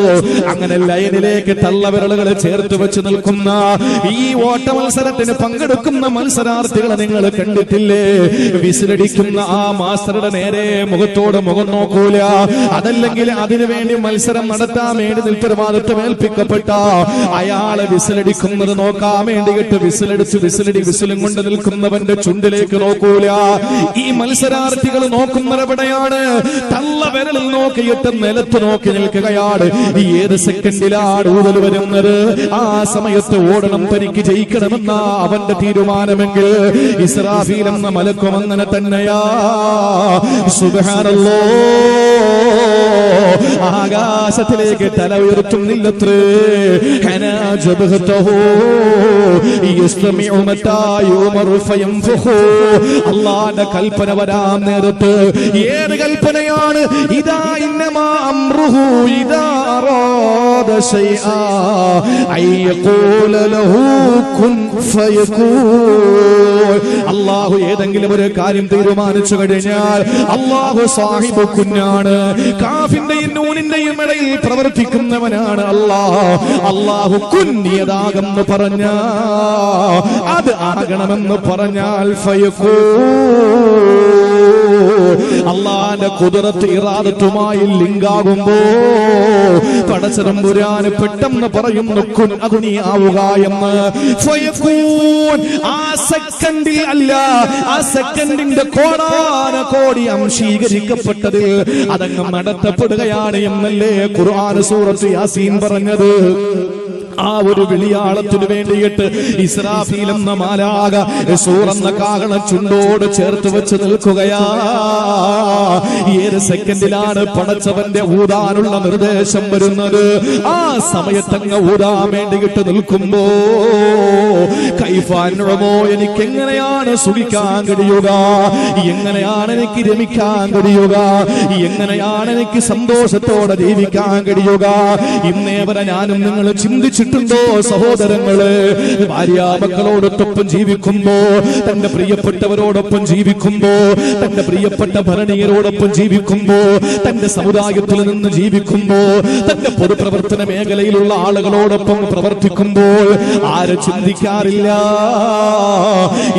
അങ്ങനെ ലൈനിലേക്ക് തള്ള തള്ളവിരലുകൾ ചേർത്ത് വെച്ച് നിൽക്കുന്ന ഈ ഓട്ട മത്സരത്തിന് പങ്കെടുക്കുന്ന മത്സരാർത്ഥികളെ നിങ്ങൾ കണ്ടിട്ടില്ലേ? വിസിലടിക്കുന്ന ആ മാസ്റ്ററുടെ നേരെ മുഖത്തോട് മുഖം നോക്കൂല. അതല്ലെങ്കിൽ അതിനുവേണ്ടി മത്സരം നടത്താൻ വേണ്ടി ഉത്തരവാദിത്വം ഏൽപ്പിക്കപ്പെട്ട അയാളെ വിസിലടിക്കുന്നത് നോക്കാൻ വേണ്ടിയിട്ട് വിസിലും കൊണ്ട് നിൽക്കുന്നവന്റെ ചുണ്ടിലേക്ക് നോക്കൂല. ഈ മത്സരാർത്ഥികൾ നോക്കുന്നവരെവിടെയാണ്? തള്ളവിരലിൽ നോക്കിയിട്ട് നിലത്ത് നോക്കി നിൽക്കുകയാണ്. ഏത് സെക്കൻഡിലാണ് ഊതൽ വരുന്നത്? ആ സമയത്ത് ഓടണം, തനിക്ക് ജയിക്കണമെന്ന അവന്റെ തീരുമാനമെങ്കിൽ ഇസ്രാഫീൽ എന്ന മലക്കും അങ്ങനെ തന്നെയാ. സുബ്ഹാനല്ലാഹ്, ആകാശത്തിലേക്ക് തല ഉയർത്തുന്നില്ലത്രേ. അല്ലാഹുവിന്റെ കൽപ്പന വരാൻ നേരത്ത് ഏത് കൽപ്പനയാണ്? ഇദാ ഇന്നമാ അംറുഹു ഇദാ അറാദ ശൈആ അയ്യഖൂല ലഹു കുൻ ഫയകൂൻ. അല്ലാഹു ഏതെങ്കിലും ഒരു കാര്യം തീരുമാനിച്ചു കഴിഞ്ഞാൽ അല്ലാഹു സാഹിബു കുന്നാണ്. കാഫിന്റെയും നൂനിന്റെയും ഇടയിൽ പ്രവർത്തിക്കുന്നവനാണ് അല്ലാഹ്. അല്ലാഹു കുന്നിയതാകെന്ന് പറഞ്ഞ അത് ആകണമെന്ന് പറഞ്ഞാൽ അള്ളാന്റെ ഖുദ്റത്ത് ഇറാദത്തുമായി ലിങ്കാകുമ്പോ പടച്ചതമ്പുരാന് പെട്ടെന്ന് പറയുന്നു കുൻ, അത് നീ ആവുക എന്ന്. ആ സെക്കൻഡിൽ അല്ല, ആ സെക്കൻഡിന്റെ കോടാനകോടി അംശീകരിക്കപ്പെട്ടതിൽ അതങ്ങ് നടത്തപ്പെടുകയാണ് എന്നല്ലേ ഖുർആൻ സൂറത്ത് യാസീൻ പറഞ്ഞത്. ആ ഒരു വിളിയാളത്തിനു വേണ്ടിയിട്ട് ഇസ്രാഫീൽ എന്ന മാലാക സൂറന്ന കാഹളം ചുണ്ടോട് ചേർത്ത് വെച്ച് നിൽക്കുകയാ. ഏത് സെക്കൻഡിലാണ് പടച്ചവന്റെ ഊതാനുള്ള നിർദ്ദേശം വരുന്നത്? ആ സമയത്തങ്ങ് ഊതാൻ വേണ്ടിയിട്ട് നിൽക്കുമ്പോ കൈഫാനുമോ, എനിക്ക് എങ്ങനെയാണ് സുഖിക്കാൻ കഴിയുക? എങ്ങനെയാണ് എനിക്ക് രമിക്കാൻ കഴിയുക? എങ്ങനെയാണ് എനിക്ക് സന്തോഷത്തോടെ ജീവിക്കാൻ കഴിയുക? ഇന്നേ വരെ ഞാനും നിങ്ങൾ ചിന്തിച്ചിട്ടുണ്ടോ സഹോദരങ്ങള്? ഭാര്യാമക്കളോടൊപ്പം ജീവിക്കുമ്പോ, തന്റെ പ്രിയപ്പെട്ടവരോടൊപ്പം ജീവിക്കുമ്പോ, തന്റെ പ്രിയപ്പെട്ട ഭരണീയരോടൊപ്പം ജീവിക്കുമ്പോ, തന്റെ സമുദായത്തിൽ നിന്ന് ജീവിക്കുമ്പോ, തന്റെ പൊതുപ്രവർത്തന മേഖലയിലുള്ള ആളുകളോടൊപ്പം പ്രവർത്തിക്കുമ്പോൾ ആര് ചിന്തിക്കാറില്ല?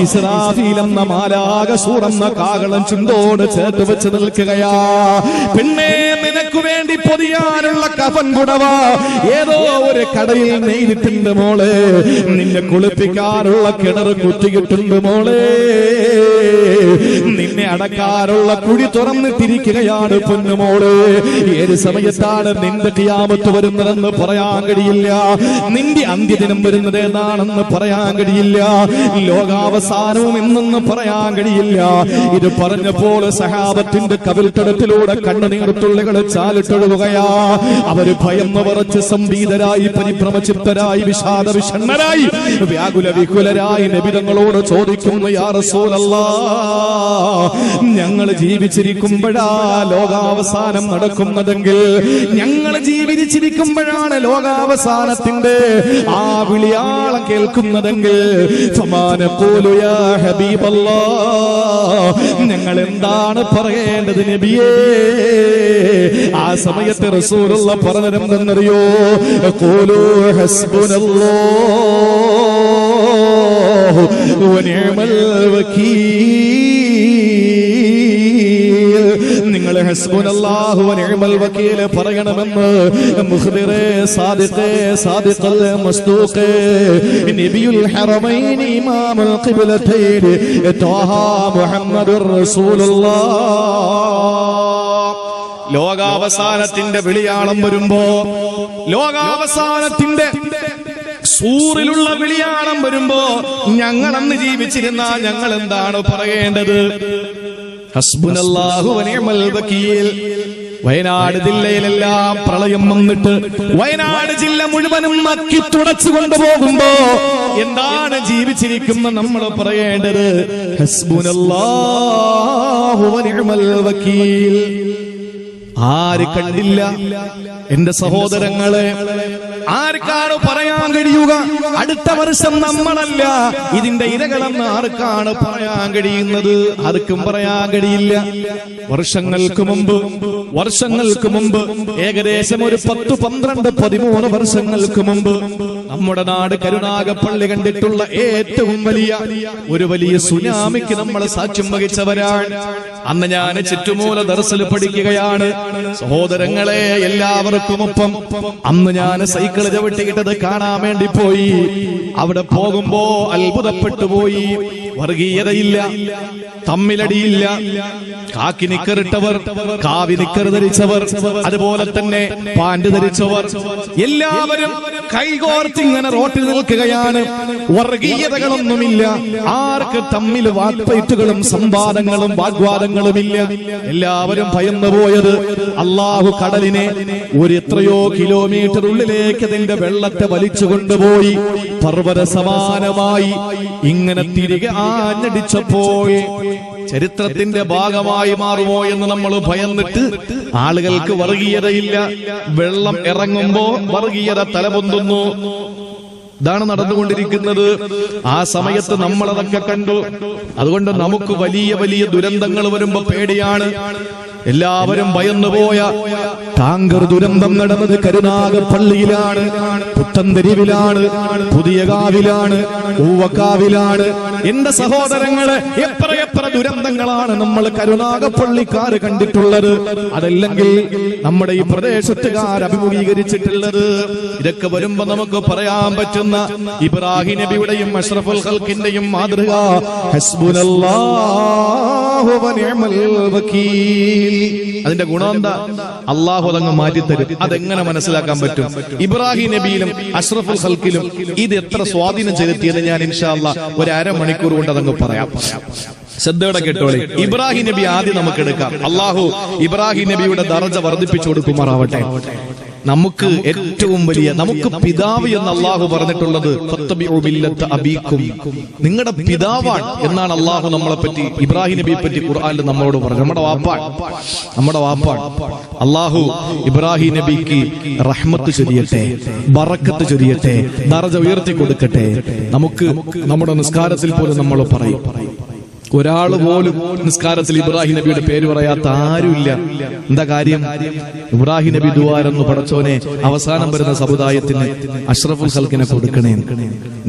ഇസ്രാഫീൽ എന്ന മാലാക സൂറന്ന കാഹളം ചുണ്ടോട് ചേർത്ത് വെച്ച് നിൽക്കുകയാ. പെണ്ണേ, നിനക്ക് വേണ്ടി പൊതിയാനുള്ള കഫൻ പുടവ ഏതോ ഒരു കടയിൽ നെയ്തിട്ടുണ്ട് മോളെ. നിന്നെ കുളിപ്പിക്കാനുള്ള കിണർ കുത്തിയിട്ടുണ്ട് മോളെ. നിന്നെ അടക്കാനുള്ള കുഴി തുറന്നിട്ടിരിക്കുകയാണ് പൊന്നുമോള്. ഏത് സമയത്താണ് നിന്റെ ഖിയാമത്ത് വരുന്നതെന്ന് പറയാൻ കഴിയില്ല. നിന്റെ അന്ത്യദിനം വരുന്നത് ഏതാണെന്ന് പറയാൻ കഴിയില്ല. ലോകാവസാനവും എന്നൊന്നും പറയാൻ കഴിയില്ല. ഇത് പറഞ്ഞപ്പോൾ സഹാബത്തിന്റെ കവിൾത്തടത്തിലൂടെ കണ്ണുനീർത്തുള്ളികൾ ചാലിട്ടൊഴുകുകയാ. അവര് ഭയന്ന് വിറച്ച് സംഭീതരായി, പരിഭ്രമചിത്തരായി, വിഷാദ വിഷണ്ണരായി, വ്യാകുല വികുലരായി നബി തങ്ങളോട് ചോദിക്കുന്നു, യാ റസൂലല്ലാഹ്, ഞങ്ങൾ ജീവിച്ചിരിക്കുമ്പോഴാ ലോകാവസാനം നടക്കുന്നതെങ്കിൽ, ഞങ്ങൾ ജീവിച്ചിരിക്കുമ്പോഴാണ് ലോകാവസാനത്തിന്റെ ആ വിളിയാളം കേൾക്കുന്നതെങ്കിൽ, ഫമാനഖൂലു യാ ഹബീബല്ലാഹ്, ഞങ്ങൾ എന്താണ് പറയേണ്ടത് നബിയേ? ആ സമയത്ത് റസൂലുള്ളാഹ് പറഞ്ഞതെന്തെന്നറിയോ? ഖൂലു ഹസ്ബുനല്ലാഹു വനിഅമൽ വകീൽ. നിങ്ങൾ ഹസ്ബുനല്ലാഹു വനിഅമൽ വകീൽ പറയണമെന്ന് മുഖ്ബിറേ സാദിഖേ സാദിഖൽ മസ്ദൂഖേ നബിയുൽ ഹറമൈൻ ഇമാമുൽ ഖിബ്ലതൈൻ ത്വാഹ മുഹമ്മദുർ റസൂലുള്ളാഹ്. ലോകാവസാനത്തിന്റെ വിളിയാളം വരുമ്പോ, ലോകാവസാനത്തിന്റെ സൂറിലുള്ള വിളിയാളം വരുമ്പോ, ഞങ്ങൾ അന്ന് ജീവിച്ചിരുന്ന ഞങ്ങൾ എന്താണ് പറയേണ്ടത്? ഹസ്ബുനല്ലാഹു വനിഅമൽ വകീൽ. വയനാട് ജില്ലയിലെല്ലാം പ്രളയം വന്നിട്ട് വയനാട് ജില്ല മുഴുവനും മക്കി തുടച്ചു കൊണ്ടുപോകുമ്പോ എന്താണ് ജീവിച്ചിരിക്കുന്ന നമ്മൾ പറയേണ്ടത്? ഹസ്ബുനല്ലാഹു വനിഅമൽ വകീൽ. ആര് കണ്ടില്ല? എന്റെ സഹോദരങ്ങളെ, ആർക്കാണ് പറയാൻ കഴിയുക അടുത്ത വർഷം നമ്മളല്ല ഇതിന്റെ ഇരകളെന്ന്? ആർക്കാണ് പറയാൻ കഴിയുന്നത്? ആർക്കും പറയാൻ കഴിയില്ല. വർഷങ്ങൾക്ക് മുമ്പ് ഏകദേശം ഒരു 10, 12, 13 വർഷങ്ങൾക്ക് മുമ്പ് നമ്മുടെ നാട് കരുനാഗപ്പള്ളി കണ്ടിട്ടുള്ള ഏറ്റവും വലിയ സുനാമിക്ക് നമ്മൾ സാക്ഷ്യം വഹിച്ചവരാണ്. അന്ന് ഞാൻ ചുറ്റുമൂല ദർസിൽ പഠിക്കുകയാണ്. സഹോദരങ്ങളെ, എല്ലാവർക്കുമൊപ്പം അന്ന് ഞാൻ സൈക്കിൾ ചവിട്ടിയിട്ടത് കാണാൻ വേണ്ടി പോയി. അവിടെ പോകുമ്പോ അത്ഭുതപ്പെട്ടു പോയി. വർഗീയതയില്ല, തമ്മിലടിയില്ല. കാക്കി നിക്കറിട്ടവർ, കാവി നിക്കർ ധരിച്ചവർ, അതുപോലെ തന്നെ പാന്റ് ധരിച്ചവർ, എല്ലാവരും കൈകോർത്തിങ്ങനെ റോട്ടിൽ നിൽക്കുകയാണ്. വർഗീയതകളൊന്നുമില്ല. ആർക്ക് തമ്മിൽ വാക്പയറ്റുകളും സംവാദങ്ങളും വാഗ്വാദങ്ങളുമില്ല. എല്ലാവരും ഭയന്നു പോയത് അള്ളാഹു കടലിനെ എത്രയോ കിലോമീറ്റർ ഉള്ളിലേക്ക് അതിന്റെ വെള്ളത്തെ വലിച്ചു കൊണ്ടുപോയി പർവ്വത സമാനമായി ഇങ്ങനെ തിരികെ ആഞ്ഞടിച്ചപ്പോൾ ചരിത്രത്തിന്റെ ഭാഗമായി മാറുമോ എന്ന് നമ്മൾ ഭയന്നിട്ട് ആളുകൾക്ക് വർഗീയതയില്ല. വെള്ളം ഇറങ്ങുമ്പോ വർഗീയത തലപൊന്തുന്നു. ഇതാണ് നടന്നുകൊണ്ടിരിക്കുന്നത്. ആ സമയത്ത് നമ്മളതൊക്കെ കണ്ടു. അതുകൊണ്ട് നമുക്ക് വലിയ ദുരന്തങ്ങൾ വരുമ്പോ പേടിയാണ്. എല്ലാവരും ഭയന്നുപോയ ടാങ്കർ ദുരന്തം നടന്നത് കരുനാഗപ്പള്ളിയിലാണ്, പുത്തൻതെരുവിലാണ്, പുതിയകാവിലാണ്, ഊവക്കാവിലാണ്. എന്റെ സഹോദരങ്ങളെ, എത്ര ദുരന്തങ്ങളാണ് നമ്മൾ കരുനാഗപ്പള്ളിക്കാര് കണ്ടിട്ടുള്ളത്. അതല്ലെങ്കിൽ നമ്മുടെ ഈ പ്രദേശത്തുകാർ അഭിമുഖീകരിച്ചിട്ടുള്ളത്. ഇതൊക്കെ വരുമ്പോ നമുക്ക് പറയാൻ പറ്റുന്ന ഇബ്രാഹിം നബിയുടെയും അഷ്റഫുൽ ഖൽഖിന്റെയും മാതൃക ഹസ്ബുനല്ലാഹു വനിഅമൽ വകീൽ. അതിന്റെ ഗുണം എന്താ? അള്ളാഹു അതങ്ങ് മാറ്റിത്തരും. അതെങ്ങനെ മനസ്സിലാക്കാൻ പറ്റും? ഇബ്രാഹിം നബിയിലും അഷ്റഫുൽ ഖൽഖിലും ഇത് എത്ര സ്വാധീനം ചെലുത്തിയെന്ന് ഞാൻ ഇൻഷാ അല്ലാഹ് ഒരു അരമണിക്കൂർ കൊണ്ട് അതങ്ങ് പറയാം. ശ്രദ്ധയോടെ കേട്ടോളി. ഇബ്രാഹിം നബി ആദ്യം നമുക്ക് എടുക്കാം. അള്ളാഹു ഇബ്രാഹിം നബിയുടെ ദർജ വർദ്ധിപ്പിച്ചു കൊടുക്കുമാറാവട്ടെ. നമുക്ക് ഏറ്റവും വലിയ, നമുക്ക് പിതാവ് എന്ന് അള്ളാഹു പറഞ്ഞിട്ടുള്ളത് നിങ്ങളുടെ പിതാവാണ് എന്നാണ് അള്ളാഹു നമ്മളെ പറ്റി, ഇബ്രാഹിം നബിയെ പറ്റി ഖുർആനിൽ നമ്മളോട് പറഞ്ഞു. നമ്മുടെ വാപ്പാണ്. അള്ളാഹു ഇബ്രാഹിം നബിക്ക് റഹ്മത്ത് ചൊരിയട്ടെ, ബറക്കത്ത് ചൊരിയട്ടെ, ദർജ ഉയർത്തി കൊടുക്കട്ടെ. നമുക്ക് നമ്മുടെ നിസ്കാരത്തിൽ പോലും നമ്മൾ പറയും, ഒരാൾ പോലും നിസ്കാരത്തിൽ ഇബ്രാഹിം നബിയുടെ പേര് പറയാത്ത ആരുമില്ല. എന്താ കാര്യം? ഇബ്രാഹിം നബി ദുആരെന്ന് പടച്ചോനെ അവസാനം വരുന്ന സമുദായത്തിന് അഷ്റഫുൽ ഖൽഖിനെ കൊടുക്കണേ.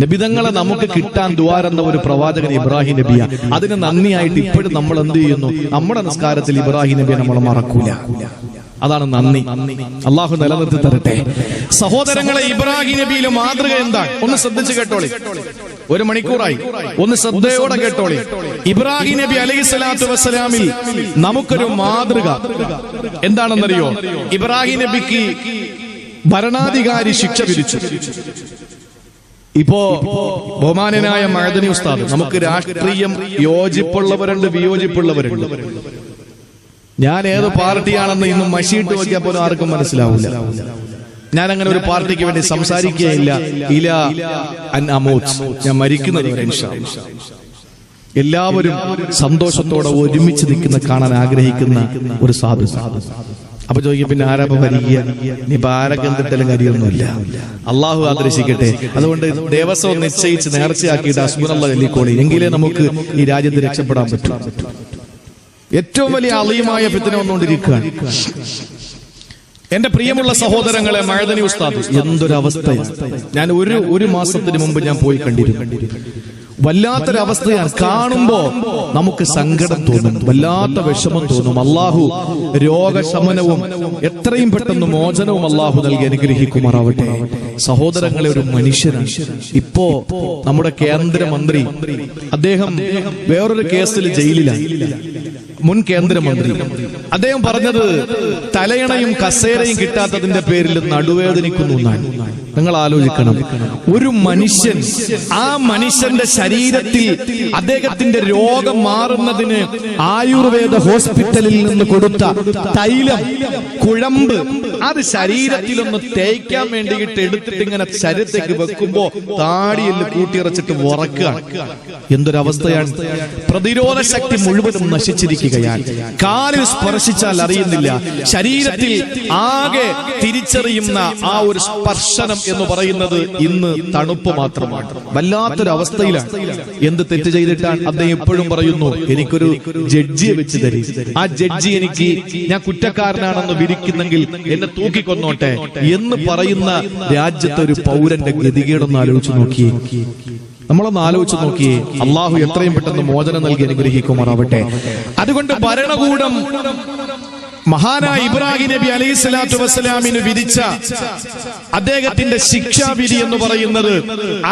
നബിതങ്ങളെ നമുക്ക് കിട്ടാൻ ദുആരെന്ന ഒരു പ്രവാചകൻ ഇബ്രാഹിം നബിയ. അതിന് നന്ദിയായിട്ട് ഇപ്പോഴും നമ്മൾ എന്ത് ചെയ്യുന്നു? നമ്മുടെ നിസ്കാരത്തിൽ ഇബ്രാഹിം നബിയെ നമ്മൾ മറക്കൂല. അതാണ് നന്ദി. അള്ളാഹു നിലനിർത്തി തരട്ടെ. സഹോദരങ്ങളെ, ഇബ്രാഹിം നബിയിലെ മാതൃക എന്താണ്? ഒന്ന് ശ്രദ്ധിച്ചു കേട്ടോളി. 1 മണിക്കൂറായി, ഒന്ന് ശ്രദ്ധയോടെ കേട്ടോളി. ഇബ്രാഹിം നബി അലൈഹിസ്സലാത്തു വസ്സലാമിൽ നമുക്കൊരു മാതൃക എന്താണെന്നറിയോ? ഇബ്രാഹിം നബിക്ക് ഭരണാധികാരി ശിക്ഷ വിധിച്ചു. ഇപ്പോ ബഹുമാനനായ മഅദനി ഉസ്താദ്, നമുക്ക് രാഷ്ട്രീയം യോജിപ്പുള്ളവരുണ്ട്, വിയോജിപ്പുള്ളവരുണ്ട്. ഞാൻ ഏത് പാർട്ടിയാണെന്ന് ഇന്ന് മഷീട്ട് നോക്കിയാൽ പോലും ആർക്കും മനസ്സിലാവില്ല. ഞാൻ അങ്ങനെ ഒരു പാർട്ടിക്ക് വേണ്ടി സംസാരിക്കുകയില്ല. ഞാൻ മരിക്കുന്നത് വരെ ഇൻഷാ അല്ലാഹ്. എല്ലാവരും സന്തോഷത്തോടെ ഒരുമിച്ച് നിൽക്കുന്ന കാണാൻ ആഗ്രഹിക്കുന്ന ഒരു സാധു. അപ്പൊ ചോദിക്കും, പിന്നെ ആരാ ഭരിക്കുക? ഇനിയിപ്പോ ആരൊക്കെ എന്തിട്ടെല്ലാം കാര്യമൊന്നുമില്ല. അള്ളാഹു ആദർശിക്കട്ടെ. അതുകൊണ്ട് ദേവസ്വം നിശ്ചയിച്ച് നേർച്ചയാക്കിയിട്ട് ഹസ്ബുനല്ലാഹ് ചൊല്ലിക്കോളി. എങ്കിലേ നമുക്ക് ഈ രാജ്യത്ത് രക്ഷപ്പെടാൻ പറ്റും. ഏറ്റവും വലിയ അളീമായ ഫിത്ന വന്നുകൊണ്ടിരിക്കുകയാണ്. എന്റെ പ്രിയമുള്ള സഹോദരങ്ങളെ, മഅദനി ഉസ്താദ് എന്തൊരവസ്ഥയാണ്. ഞാൻ ഒരു മാസത്തിന് മുമ്പ് ഞാൻ പോയി കണ്ടിരുന്നു. വല്ലാത്തൊരവസ്ഥയാണ്. കാണുമ്പോ നമുക്ക് സങ്കടം തോന്നും, വല്ലാത്ത വിഷമം തോന്നും. അള്ളാഹു രോഗശമനവും എത്രയും പെട്ടെന്ന് മോചനവും അള്ളാഹു നൽകി അനുഗ്രഹിക്കുമാറാവട്ടെ. സഹോദരങ്ങളെ, ഒരു മനുഷ്യനാണ്. ഇപ്പോ നമ്മുടെ കേന്ദ്രമന്ത്രി, അദ്ദേഹം വേറൊരു കേസിൽ ജയിലിലാണ്. മുൻ കേന്ദ്രമന്ത്രി അദ്ദേഹം പറഞ്ഞത് തലയണയും കസേരയും കിട്ടാത്തതിന്റെ പേരിൽ നടുവേദനിക്കുന്നു എന്നാണ്. നിങ്ങൾ ആലോചിക്കണം, ഒരു മനുഷ്യൻ ആ മനുഷ്യന്റെ ശരീരത്തിൽ അദ്ദേഹത്തിന്റെ രോഗം മാറുന്നതിന് ആയുർവേദ ഹോസ്പിറ്റലിൽ നിന്ന് കൊടുത്ത തൈലം, കുഴമ്പ്, അത് ശരീരത്തിലൊന്ന് തേയ്ക്കാൻ വേണ്ടിയിട്ട് എടുത്തിട്ട് ഇങ്ങനെ ശരീരത്തേക്ക് വെക്കുമ്പോ താടിയിൽ കൂട്ടിയിറച്ചിട്ട് ഉറക്കുകയാണ്. എന്തൊരവസ്ഥയാണ്! പ്രതിരോധ ശക്തി മുഴുവനും നശിച്ചിരിക്കുകയാണ്. കാലിൽ സ്പർശിച്ചാൽ അറിയുന്നില്ല, ശരീരത്തിൽ ആകെ തിരിച്ചറിയുന്ന ആ ഒരു സ്പർശനം എന്ന് പറയുന്നത് ഇന്ന് തണുപ്പ് മാത്രമാണ്. വല്ലാത്തൊരവസ്ഥയിലാണ്. എന്ത് തെറ്റ് ചെയ്തിട്ടാണ്? അദ്ദേഹം എപ്പോഴും പറയുന്നു, എനിക്കൊരു ജഡ്ജിയെ വെച്ച് തരും, ആ ജഡ്ജി എനിക്ക് ഞാൻ കുറ്റക്കാരനാണെന്ന് വിരിക്കുന്നെങ്കിൽ എന്നെ തൂക്കിക്കൊന്നോട്ടെ എന്ന് പറയുന്ന രാജ്യത്തെ ഒരു പൗരന്റെ ഗതികേടൊന്ന് ആലോചിച്ച് നോക്കിയേ. നമ്മളൊന്ന് ആലോചിച്ച് നോക്കിയേ. അള്ളാഹു എത്രയും പെട്ടെന്ന് മോചനം നൽകി അനുഗ്രഹിക്കുമാറാവട്ടെ. അതുകൊണ്ട് ഭരണകൂടം മഹാനായ ഇബ്രാഹിം നബി അലൈഹി സ്വലാത്തു വസ്സലാമിന് വിധിച്ച അദ്ദേഹത്തിന്റെ ശിക്ഷാവിധി എന്ന് പറയുന്നത്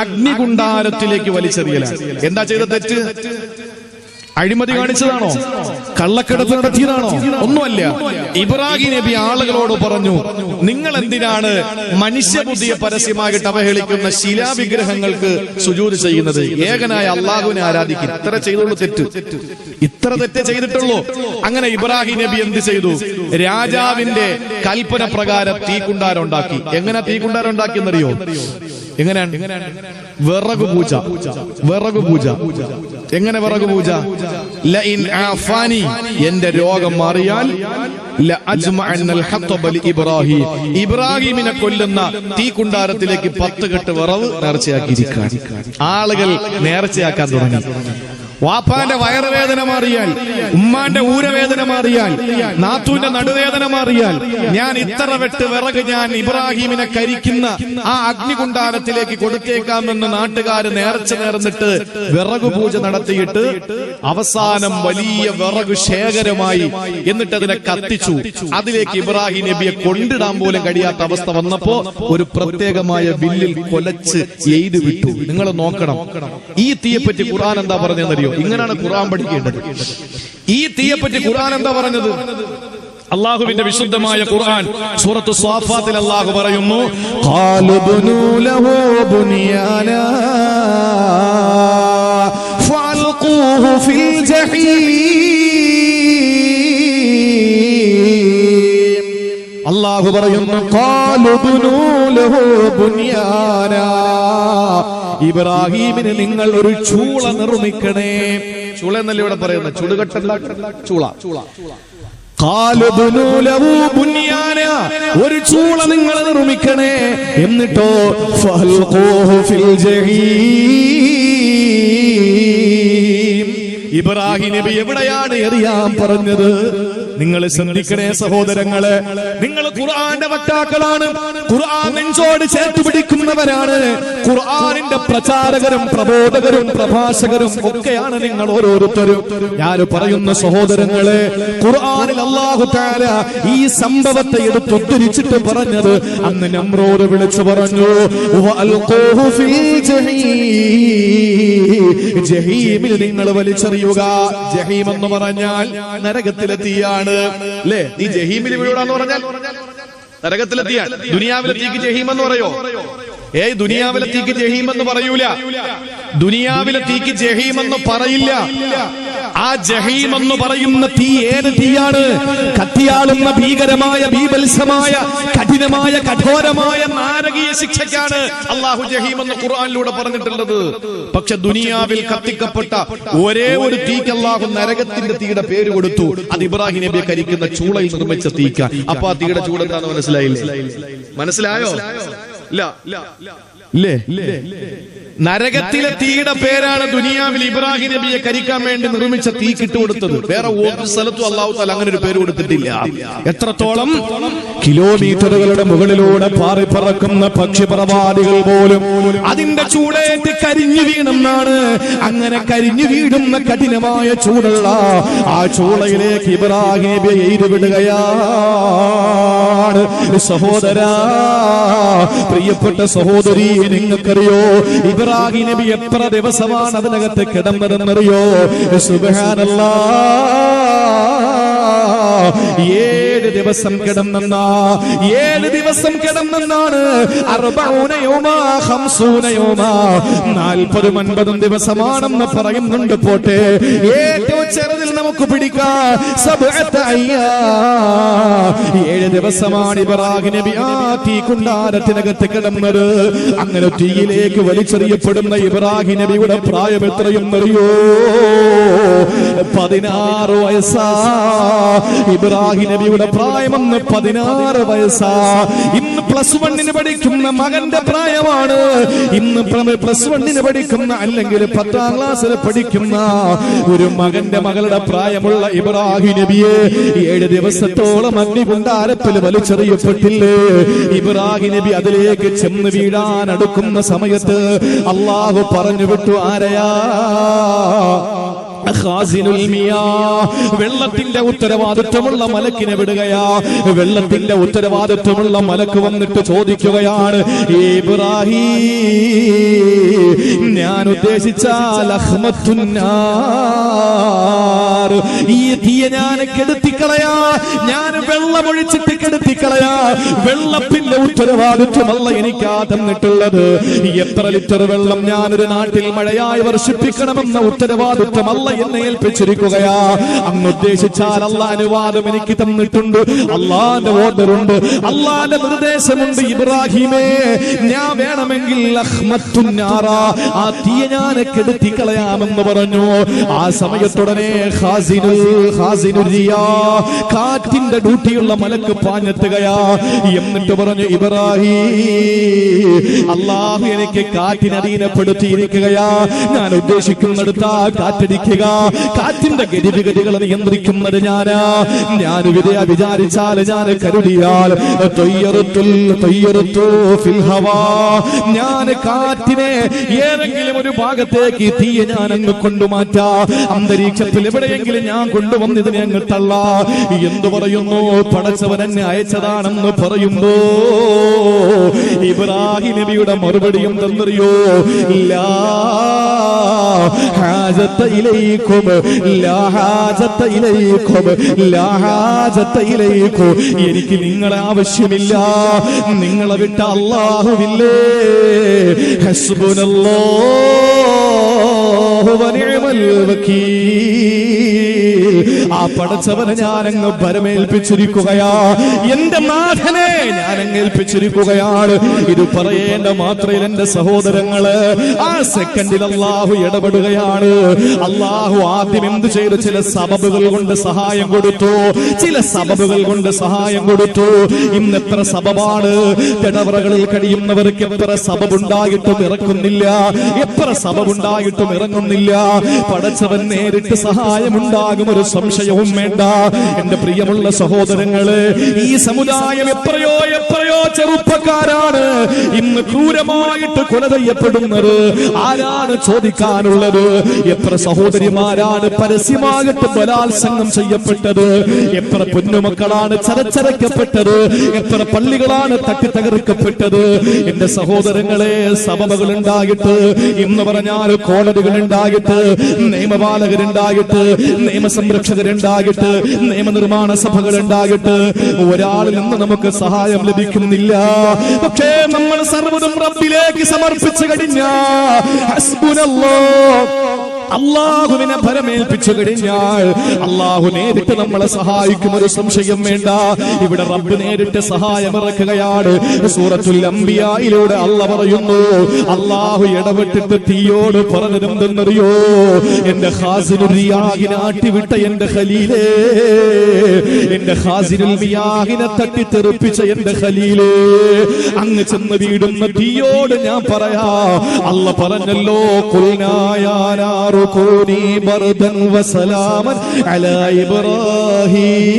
അഗ്നികുണ്ഡാരത്തിലേക്ക് വലിച്ചെറിയലാണ്. എന്താ ചെയ്ത തെറ്റ്? അഴിമതി കാണിച്ചതാണോ? കള്ളക്കടത്ത് നടത്തിയതാണോ? ഒന്നുമല്ല. ഇബ്രാഹിം നബി ആളുകളോട് പറഞ്ഞു, നിങ്ങൾ എന്തിനാണ് മനുഷ്യബുദ്ധിയെ പരസ്യമായിട്ട് അവഹേളിക്കുന്ന ശിലാവിഗ്രഹങ്ങൾക്ക് സുജൂദ് ചെയ്യുന്നത്? ഏകനായ അള്ളാഹുവിനെ ആരാധിക്കും. ഇത്ര ചെയ്തുള്ളൂ തെറ്റ്, ഇത്ര തെറ്റ് ചെയ്തിട്ടുള്ളൂ. അങ്ങനെ ഇബ്രാഹിം നബി എന്ത് ചെയ്തു? രാജാവിന്റെ കൽപ്പന പ്രകാരം തീക്കുണ്ടാരം ഉണ്ടാക്കി. എങ്ങനെ തീക്കുണ്ടാരം ഉണ്ടാക്കിയെന്നറിയോ? എങ്ങനെയാണ്? വിറക് പൂജ. വിറക് പൂജ. എങ്ങനെ വിറക് പൂജ? ലഇൻ ആഫാനി, എന്റെ രോഗം മാറിയാൽ ലഅജ്മഅന്നൽ ഹത്തബ ലിഇബ്രാഹിം, ഇബ്രാഹിമിനെ കൊല്ലുന്ന തീക്കുണ്ടാരത്തിലേക്ക് 10 കെട്ട് വിറവ് നേർച്ചയാക്കിയിരിക്കാൻ ആളുകൾ നേർച്ചയാക്കാൻ തുടങ്ങി. വാപ്പാന്റെ വയറുവേദന മാറിയാൽ, ഉമ്മാന്റെ ഊരവേദന മാറിയാൽ, നാത്തൂന്റെ നടുവേദന മാറിയാൽ, ഞാൻ ഇത്ര വെട്ട് വിറക് ഞാൻ ഇബ്രാഹിമിനെ കരിക്കുന്ന ആ അഗ്നികുണ്ഡാരത്തിലേക്ക് കൊടുത്തേക്കാമെന്ന് നാട്ടുകാര് നേർച്ച നേർന്നിട്ട് വിറകു പൂജ നടത്തിയിട്ട് അവസാനം വലിയ വിറകു ശേഖരമായി. എന്നിട്ട് അതിനെ കത്തിച്ചു. അതിലേക്ക് ഇബ്രാഹിം നബിയെ കൊണ്ടിടാൻ പോലും കഴിയാത്ത അവസ്ഥ വന്നപ്പോ ഒരു പ്രത്യേകമായ ബില്ലിൽ കൊലച്ച് എയ്ത് വിട്ടു. നിങ്ങൾ നോക്കണം, ഈ തീയെപ്പറ്റി ഖുർആൻ എന്താ പറഞ്ഞെന്നറിയോ? ഇങ്ങനെയാണ് ഖുർആൻ പഠിക്കേണ്ടത്. ഈ തീയെപ്പറ്റി ഖുർആൻ എന്താ പറഞ്ഞത്? അല്ലാഹുവിന്റെ വിശുദ്ധമായ ഖുർആൻ സൂറത്തു സ്വാഫാത്തിൽ അല്ലാഹു പറയുന്നു, ഖാലു ബുനൂ ലഹു ബുനിയാനാ ഫഅൽഖൂഹു ഫിൽ ജഹീം. അല്ലാഹു പറയുന്നു, ഖാലു ബുനൂ ലഹു ബുനിയാനാ, ഇബ്രാഹിമിന് നിങ്ങൾ ഒരു ചൂള നിർമ്മിക്കണേ. ചൂള എന്നല്ലേ ഇവിടെ പറയുന്നത്? ചുടുകട്ടല്ല, ചൂള. ഒരു ചൂള നിങ്ങൾ നിർമ്മിക്കണേ. എന്നിട്ടോ ഫഅൽഖൂഹു ഫിൽ ജഹീം. ഇബ്രാഹിം നബി എവിടെയാണ് എറിയാൻ പറഞ്ഞത്? നിങ്ങൾ ശ്രദ്ധിക്കണേ സഹോദരങ്ങളെ, നിങ്ങൾ ഖുർആന്റെ വക്താക്കളാണ്, ഖുർആൻ നെഞ്ചോട് ചേർത്ത് പിടിക്കുന്നവരാണ്, ഖുർആനിന്റെ പ്രചാരകരും പ്രബോധകരും പ്രഭാഷകരും ഒക്കെയാണ് നിങ്ങൾ ഓരോരുത്തരും. ഞാൻ പറയുന്ന സഹോദരങ്ങളെ, ഖുർആനിൽ അല്ലാഹു തആല ഈ സംഭവത്തെ എടുത്ത് ഉദ്ധരിച്ചിട്ട് പറഞ്ഞത്, അന്ന് നമ്രൂദ് വിളിച്ചു പറഞ്ഞു, വഅൽഖൂഹു ഫിൽ ജഹീം, ജഹീമിൽ നിങ്ങൾ വലിച്ചെറിയുക. ജഹീം എന്ന് പറഞ്ഞാൽ നരകത്തിലെ തീയാണ്. അല്ലേ? നീ ജഹീമിൽ വീഴാന്ന് പറഞ്ഞാൽ നരകത്തിലെത്തിയാണ്. ദുനിയാവിലെ തീക്ക് ജഹീം എന്ന് പറയോ? ദുനിയാവിലെ തീക്ക് ജഹീം എന്ന് പറയൂല. ദുനിയാവിലെ തീക്ക് ജഹീം എന്ന് പറയില്ല. ആ ജഹീം എന്ന് പറയുന്ന തീ ഏത് തീയാണ്? കത്തിയാളുന്ന ഭീകരമായ ബീഭത്സമായ കഠിനമായ കഠോരമായ നാരകീയ ശിക്ഷയ്ക്കാണ് അല്ലാഹു ജഹീം എന്ന് ഖുർആനിലൂടെ പറഞ്ഞിട്ടുള്ളത്. പക്ഷെ ദുനിയാവിൽ കത്തിക്കപ്പെട്ട ഒരേ ഒരു തീക്ക് അല്ലാഹു നരകത്തിന്റെ തീയുടെ പേര് കൊടുത്തു. അത് ഇബ്രാഹിം നബിയെ കരിക്കുന്ന ചൂളയിൽ നിർമ്മിച്ച തീക്ക. അപ്പൊ ആ തീയുടെ ചൂട് എന്താണെന്ന് മനസ്സിലായില്ലേ? മനസ്സിലായോ? നരകത്തിലെ തീയുടെ പേരാണ് ദുനിയാവിൽ ഇബ്രാഹിം നബിയെ കരിക്കാൻ വേണ്ടി നിർമ്മിച്ച തീ കിട്ടുകൊടുത്തത്. വേറെ ഒരു സ്ഥലത്തും അല്ലാഹു തആല അങ്ങനെ ഒരു പേര് കൊടുത്തിട്ടില്ല. എത്രത്തോളം കിലോമീറ്ററുകളുടെ മുകളിലൂടെ പാറി പറക്കുന്ന പക്ഷിപ്രവാദികൾ പോലും അതിന്റെ ചൂടേറ്റ് കരിഞ്ഞു വീണെന്നാണ്. അങ്ങനെ കരിഞ്ഞു വീഴുന്ന കഠിനമായ ചൂടുള്ള ആ ചൂളയിലേക്ക് ഇബ്രാഹിം നബിയെ എയ്തുവിടുകയാണ്. സഹോദരാ, പ്രിയപ്പെട്ട സഹോദരി, നിങ്ങൾക്കറിയോ ഇബ്രാഹിം നബി എത്ര ദിവസമാണ് അതിനകത്ത് കിടന്നതെന്നറിയോ? സുബ്ഹാനല്ലാഹ്, 7 ദിവസം കിടന്നെന്ന 7 ദിവസം കിടന്നെന്നാണ് 40 യൗമാ 50 യൗമാ 40-50 ദിവസമാണെന്ന് പറയുന്നുണ്ട്. പോട്ടെ, ഏറ്റവും ചെറുതിൽ നമുക്ക് പിടിക്കാം 7 ദിവസമാണ് ഇബ്രാഹിം നബി ആ തീ കുണ്ടാരത്തിനകത്ത് കിടന്നത്. അങ്ങനെ തീയിലേക്ക് വലിച്ചെറിയപ്പെടുന്ന ഇബ്രാഹിം നബിയുടെ പ്രായം എത്രയെന്നറിയോ? 16 വയസ്സാ. ഇബ്രാഹിം നബിയുടെ പ്രായമെന്ന് 16 വയസ്സാ. ഇന്ന് +1 പഠിക്കുന്ന മകന്റെ പ്രായമാണ്. ഇന്ന് +1 പഠിക്കുന്ന അല്ലെങ്കിൽ 10ാം ക്ലാസ്സിൽ പഠിക്കുന്ന ഒരു മകന്റെ മകളുടെ പ്രായമുള്ള ഇബ്രാഹിം നബിയെ 7 ദിവസത്തോളം അഗ്നികുണ്ടാരത്തിൽ വലിച്ചെറിയപ്പെട്ടില്ലേ? ഇബ്രാഹിം നബി അതിലേക്ക് ചെന്ന് വീഴാൻ അടുക്കുന്ന സമയത്ത് അല്ലാഹു പറഞ്ഞു വിട്ടു, ആരെയാ? വെള്ളത്തിന്റെ ഉത്തരവാദിത്വമുള്ള മലക്കിനെ വിടുകയാ. വെള്ളത്തിന്റെ ഉത്തരവാദിത്വമുള്ള മലക്ക് വന്നിട്ട് ചോദിക്കുകയാണ്, ഇബ്രാഹിം, ഞാൻ ഉദ്ദേശിച്ചാൽ ഈ തീയെ ഞാൻ കെടുത്തിക്കളയാ, ഞാൻ വെള്ളമൊഴിച്ചിട്ട് കെടുത്തിക്കളയാ. വെള്ളത്തിന്റെ ഉത്തരവാദിത്വമല്ല എനിക്കാ തന്നിട്ടുള്ളത്. എത്ര ലിറ്റർ വെള്ളം ഞാനൊരു നാട്ടിൽ മഴയായി വർഷിപ്പിക്കണമെന്ന ഉത്തരവാദിത്വമല്ല എന്നെ ഏൽപ്പിച്ചിരിക്കുകയാ. അങ്ങ് ഉദ്ദേശിച്ചാൽ അള്ളാഹ് അനുവാദം എനിക്ക് തന്നിട്ടുണ്ട്. അള്ളാന്റെ ഓർഡറുണ്ട്, അള്ളാന്റെ നിർദ്ദേശമുണ്ട്. ഇബ്രാഹിമേ, ഞാൻ വേണമെങ്കിൽ ആ തീയെ ഞാൻ കെടുത്തിക്കളയാമെന്ന് പറഞ്ഞു. ആ സമയത്തുടനെ കാറ്റിന്റെ ഡ്യൂട്ടിയുള്ള മലക്ക് പാഞ്ഞെത്തുകയാ. എന്നിട്ട് പറഞ്ഞു, ഇബ്രാഹിം, അള്ളാഹു എനിക്ക് കാറ്റിനെ അധീനപ്പെടുത്തിയിരിക്കുകയാ. ഞാൻ ഉദ്ദേശിക്കുന്നിടത്ത് ആ കാറ്റടിക്കുക, കാറ്റിന്റെ ഗതിവിഗതികളെ നിയന്ത്രിക്കുന്നത് ഞാനാ. ഞാൻ വിചാരിച്ചാൽ, ഞാൻ കരുതിയാൽ ഞാൻ കാറ്റിനെ ഏതെങ്കിലും ഒരു ഭാഗത്തേക്ക് തീയെ ഞാൻ അങ്ങ് കൊണ്ടുമാറ്റാ. അന്തരീക്ഷത്തിൽ എവിടെയെങ്കിലും ഞാൻ കൊണ്ടുവന്നതിനെ അങ്ങ് തള്ളാ. എന്തു പറയുന്നു? പടച്ചവൻ എന്നെ അയച്ചതാണെന്ന് പറയുമ്പോ ഇബ്രാഹിം നബിയുടെ മറുപടി എന്തെന്നറിയോ? ലാ ഹാജത ഇലൈക്കും, ലാ ഹാജത ഇലൈക്കും, ലാ ഹാജത ഇലൈക്കും. എനിക്ക് നിങ്ങളെ ആവശ്യമില്ല, നിങ്ങളെ വിട്ട അല്ലാഹുവില്ലേ. ഹസ്ബുനല്ലാഹു വനിഅമൽ വകീൽ. ആ പടച്ചവനെ ഞാനങ്ങ് ഭരമേൽപ്പിച്ചിരിക്കുകയാ. എന്റെ നാഥനെ ഞാനങ്ങ് ഏൽപ്പിച്ചിരിക്കുകയാണ്. ഇത് പറയേണ്ട മാത്രയിൽ എന്റെ സഹോദരങ്ങള് ആ സെക്കൻഡിൽ അല്ലാഹു ഇടപെടുകയാണ്. അല്ലാഹു ആദ്യം എന്ത് ചെയ്തു? ചില സബബുകൾ കൊണ്ട് സഹായം കൊടുത്തു, ചില സബബുകൾ കൊണ്ട് സഹായം കൊടുത്തു. ഇന്ന് എത്ര സബബാണ് കിടവറകളിൽ കഴിയുന്നവർക്ക്. എത്ര സബബുണ്ടായിട്ടും ഇറക്കുന്നില്ല, എത്ര സബബുണ്ടായിട്ടും ഇറങ്ങുന്നില്ല. പടച്ചവൻ നേരിട്ട് സഹായമുണ്ടാകും, ഒരു സംശയവും വേണ്ട. എന്റെ പ്രിയമുള്ള സഹോദരങ്ങള്, ഈ സമുദായം എത്രയോ ചെറുപ്പക്കാരാണ് ഇന്ന് ക്രൂരമായിട്ട് കൊല ചെയ്യപ്പെടുന്നത്. ആരാണ് ചോദിക്കാനുള്ളത്? എത്ര സഹോദരിമാരാണ് പരസ്യമായിട്ട് ബലാത്സംഗം ചെയ്യപ്പെട്ടത്? എത്ര പൊന്നുമക്കളാണ് ചരച്ചരക്കപ്പെട്ടത്? എത്ര പള്ളികളാണ് തട്ടിത്തകർക്കപ്പെട്ടത്? എന്റെ സഹോദരങ്ങളെ, സഭകൾ ഉണ്ടായിട്ട്, ഇന്ന് പറഞ്ഞാൽ കോടതികൾ ഉണ്ടായിട്ട്, നിയമപാലകരുണ്ടായിട്ട്, നിയമസംരക്ഷകരുണ്ടായിട്ട്, നിയമനിർമ്മാണ സഭകൾ ഉണ്ടായിട്ട് ഒരാളിൽ നിന്ന് നമുക്ക് സഹായം ലഭിക്കുന്നില്ല. പക്ഷേ നമ്മൾ സർവ്വതും റബ്ബിലേക്ക് സമർപ്പിച്ചു കഴിഞ്ഞാൽ, അല്ലാഹുവിനെ ഭരമേൽപ്പിച്ചു കഴിഞ്ഞാൽ അല്ലാഹു നേരിട്ട് നമ്മളെ സഹായിക്കും, ഒരു സംശയം വേണ്ട. ഇവിടെ റബ്ബ് നേരിട്ട് സഹായം ഇറക്കുകയാണ്. സൂറത്തുൽ അംബിയായിലൂടെ അല്ലാഹു പറയുന്നു, അല്ലാഹു ഇടപെട്ടിട്ട് തീയോട് പറഞ്ഞതെന്തെന്നറിയോ? എന്റെ ഖാസിനുൽ റിയാഹിനെ ആട്ടിവിട്ട എന്റെ ഖലീലേ, എന്റെ ഖാസിനുൽ മിയാഹിനെ തട്ടിത്തെറിപ്പിച്ച എന്റെ ഖലീലേ, അങ്ങ് ചെന്ന് വീടുന്ന തീയോട് ഞാൻ പറയാ. അല്ലാഹു പറഞ്ഞല്ലോ, كوني بردا وسلاما على إبراهيم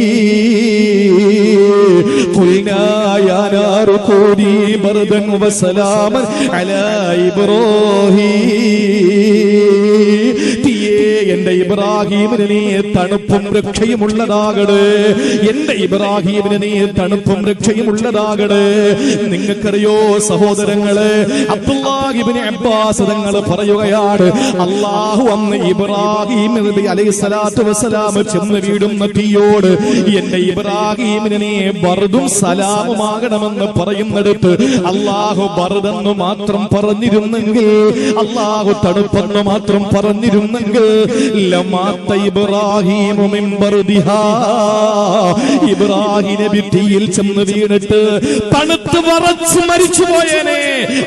قلنا يا نار كوني بردا وسلاما على إبراهيم. എന്റെ ഇബ്രാഹീമിന് നീ തണുപ്പും രക്ഷയും ഉള്ളതാകണേ, എന്റെ ഇബ്രാഹീമിന് നീ തണുപ്പും രക്ഷയും ഉള്ളതാകണേ. നിങ്ങൾക്കറിയോ സഹോദരങ്ങളെ, അബ്ദുല്ലാഹ് ഇബ്നു അബ്ബാസ് തങ്ങൾ പറയുകയാണ്, അല്ലാഹു അന്ന് ഇബ്രാഹീം നബി അലൈഹിസ്സലാത്തു വസ്സലാം ചെന്ന് വീടുന്ന തീയോട് എന്റെ ഇബ്രാഹീമിന് നീ ബർദും സലാമുമാകണമെന്ന് പറയുന്നിടത്ത് അല്ലാഹു ബർദെന്ന് മാത്രം പറഞ്ഞിരുന്നെങ്കിൽ, അല്ലാഹു തണുപ്പെന്ന് മാത്രം പറഞ്ഞിരുന്നെങ്കിൽ ലമാത്ത ഇബ്രാഹീമു മിൻ ബർദിഹാ, ഇബ്രാഹിം നബി തീയിൽ ചെന്ന് വീണിട്ട് തണുത്ത് വറച്ച് മരിച്ചു പോയേനെ.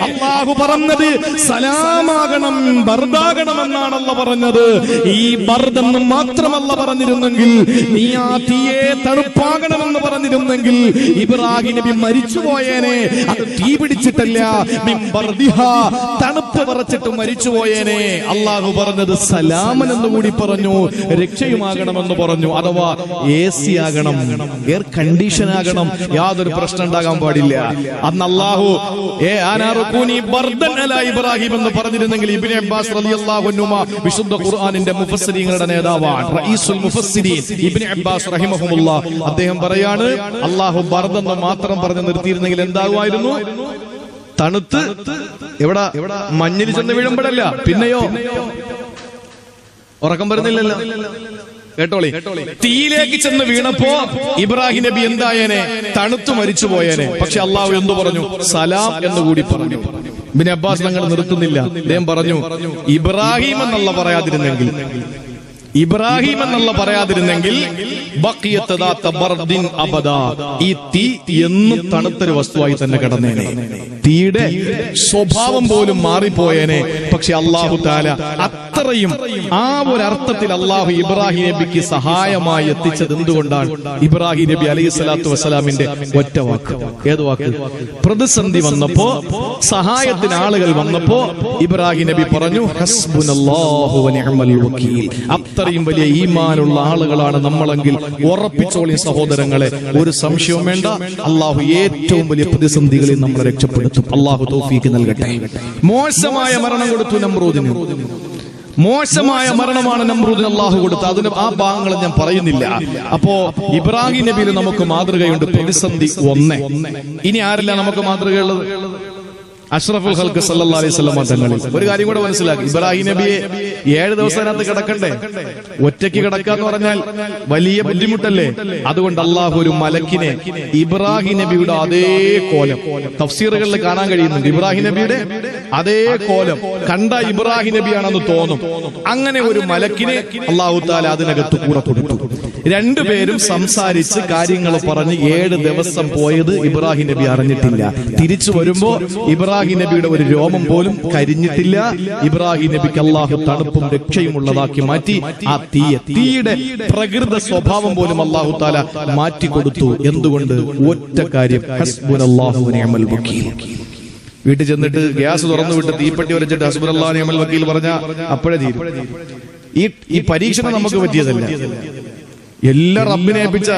അല്ലാഹു പറഞ്ഞത് സലാമാകണം, ബർദാകണമെന്നാണ് അല്ലാഹു പറഞ്ഞത്. ഈ ബർദെന്ന് മാത്രമല്ല പറഞ്ഞിരുന്നെങ്കിൽ, നീ ആ തീയെ തണുപ്പാകണമെന്ന് പറഞ്ഞിരുന്നെങ്കിൽ ഇബ്രാഹിം നബി മരിച്ചു പോയേനെ. അത് തീ പിടിച്ചിട്ടല്ല, മിൻ ബർദിഹാ, തണുപ്പ് വറച്ചിട്ട് മരിച്ചു പോയേനെ. അല്ലാഹു പറഞ്ഞത് സലാമൻ എന്ന് കൂടി പറഞ്ഞു, രക്ഷയുമാകണമെന്ന് പറഞ്ഞു. അഥവാ AC ആകണം, എയർ കണ്ടീഷൻ ആകണം, യാതൊരു പ്രശ്നം ഉണ്ടാകാൻ പാടില്ല. അന്ന് അല്ലാഹു ഇബ്രാഹിം എന്ന് പറഞ്ഞിരുന്നെങ്കിൽ ഇബ്നു അബ്ബാസ് റളിയല്ലാഹു അൻഹുമ വിശുദ്ധ ഖുർആനിന്റെ മുഫസ്സിരീങ്ങളുടെ നേതാവാണ്, റഈസുൽ മുഫസ്സിരീൻ ഇബ്നു അബ്ബാസ് റഹിമഹുമുല്ലാഹ്. അദ്ദേഹം പറയാണ്, അല്ലാഹു ബർദെന്ന് മാത്രം പറഞ്ഞു നിർത്തിയിരുന്നെങ്കിൽ എന്താകുമായിരുന്നു? തണുത്ത് എവിടെ മഞ്ഞിൽ ചെന്ന് വീഴുമ്പോഴല്ല, പിന്നെയോ ഉറക്കം വരുന്നില്ലല്ലോ. കേട്ടോളി, തീയിലേക്ക് ചെന്ന് വീണപ്പോ ഇബ്രാഹിം നബി എന്തായേനെ? തണുത്തു മരിച്ചു പോയേനെ. പക്ഷെ അള്ളാഹു എന്തു പറഞ്ഞു? സലാം എന്നുകൂടി പറഞ്ഞു. ഇബ്നു അബ്ബാസ് തങ്ങൾ നിർത്തുന്നില്ല, അദ്ദേഹം പറഞ്ഞു, ഇബ്രാഹിം എന്നുള്ള പറയാതിരുന്നെങ്കിൽ, ഇബ്രാഹിം എന്നുള്ള പറയാതിരുന്നെങ്കിൽ ഈ തീ എന്നും തണുത്തൊരു വസ്തുവായി തന്നെ കിടന്നേനെ, തീയുടെ സ്വഭാവം പോലും മാറിപ്പോയേനെ. പക്ഷെ അല്ലാഹു തആല അത്രയും ആ ഒരു അർത്ഥത്തിൽ അല്ലാഹു ഇബ്രാഹിം നബിക്ക് സഹായമായി എത്തിച്ചത് എന്തുകൊണ്ടാണ്? ഇബ്രാഹിം നബി അലൈഹിസ്സലാത്തു വസ്സലാമിന്റെ ഒറ്റ വാക്ക്. ഏത് വാക്ക്? പ്രതിസന്ധി വന്നപ്പോ, സഹായത്തിന് ആളുകൾ വന്നപ്പോ ഇബ്രാഹിം നബി പറഞ്ഞു, ഹസ്ബുനല്ലാഹു വനിഅമൽ വകീൽ. അത്രയും വലിയ ഈമാനുള്ള ആളുകളാണ് നമ്മളെങ്കിൽ ഉറപ്പിച്ചോളി സഹോദരങ്ങളെ, ഒരു സംശയവും വേണ്ട, അല്ലാഹു ഏറ്റവും വലിയ പ്രതിസന്ധികളിൽ നമ്മളെ രക്ഷപ്പെടുത്തും. അല്ലാഹു തൗഫീഖ് നൽകട്ടെ. മോശമായ മരണം കൊടുത്തു നമ്രൂദിന്, മോശമായ മരണമാണ് നമ്രൂദിന് അല്ലാഹു കൊടുത്തത്. അതിന് ആ ഭാഗങ്ങൾ ഞാൻ പറയുന്നില്ല. അപ്പോ ഇബ്രാഹിം നബിയിൽ നമുക്ക് മാതൃകയുണ്ട്. പ്രതിസന്ധി 1. ഇനി ആരില്ല നമുക്ക് മാതൃകയുള്ളത്? അഷ്റഫുൽ ഖൽഖ് സല്ലല്ലാഹു അലൈഹി വസല്ലം തങ്ങളിൽ. ഒരു കാര്യം കൂടെ മനസ്സിലാക്കി, ഇബ്രാഹിം നബിയെ 7 ദിവസത്തിനകത്ത് കിടക്കണ്ടേ? ഒറ്റയ്ക്ക് കിടക്കാന്ന് പറഞ്ഞാൽ വലിയ ബുദ്ധിമുട്ടല്ലേ? അതുകൊണ്ട് അള്ളാഹു ഒരു മലക്കിനെ ഇബ്രാഹിം നബിയുടെ അതേ കോലം തഫ്സീറുകളിൽ കാണാൻ കഴിയുന്നുണ്ട്. ഇബ്രാഹിം നബിയുടെ അതേ കോലം കണ്ട ഇബ്രാഹിം നബിയാണെന്ന് തോന്നും. അങ്ങനെ ഒരു മലക്കിനെ അള്ളാഹു തആല അതിനകത്ത് കൂടെ കൊടുത്തു. രണ്ടുപേരും സംസാരിച്ച് കാര്യങ്ങൾ പറഞ്ഞ് 7 ദിവസം പോയത് ഇബ്രാഹിം നബി അറിഞ്ഞിട്ടില്ല. തിരിച്ചു വരുമ്പോ ഇബ്രാഹിം നബിയുടെ ഒരു രോമം പോലും കരിഞ്ഞിട്ടില്ല. ഇബ്രാഹിം നബിക്ക് അല്ലാഹു തണുപ്പും രക്ഷയും ഉള്ളതാക്കി മാറ്റി. ആ തീയുടെ പ്രകൃത സ്വഭാവം പോലും അല്ലാഹു തആല മാറ്റി കൊടുത്തു. എന്തുകൊണ്ട്? ഒറ്റ കാര്യം, ഹസ്ബുനല്ലാഹു വനിഅമൽ വകീൽ. വീട്ടിൽ ചെന്നിട്ട് ഗ്യാസ് തുറന്നു വിട്ട് തീപ്പെട്ടി വരച്ചിട്ട് ഹസ്ബുനല്ലാഹു വനിഅമൽ വകീൽ പറഞ്ഞ അപ്പോഴേ തീരും. ഈ പരീക്ഷണം നമുക്ക് പറ്റിയതല്ല. എല്ലാ റബ്ബിനെ ഏൽപ്പിച്ച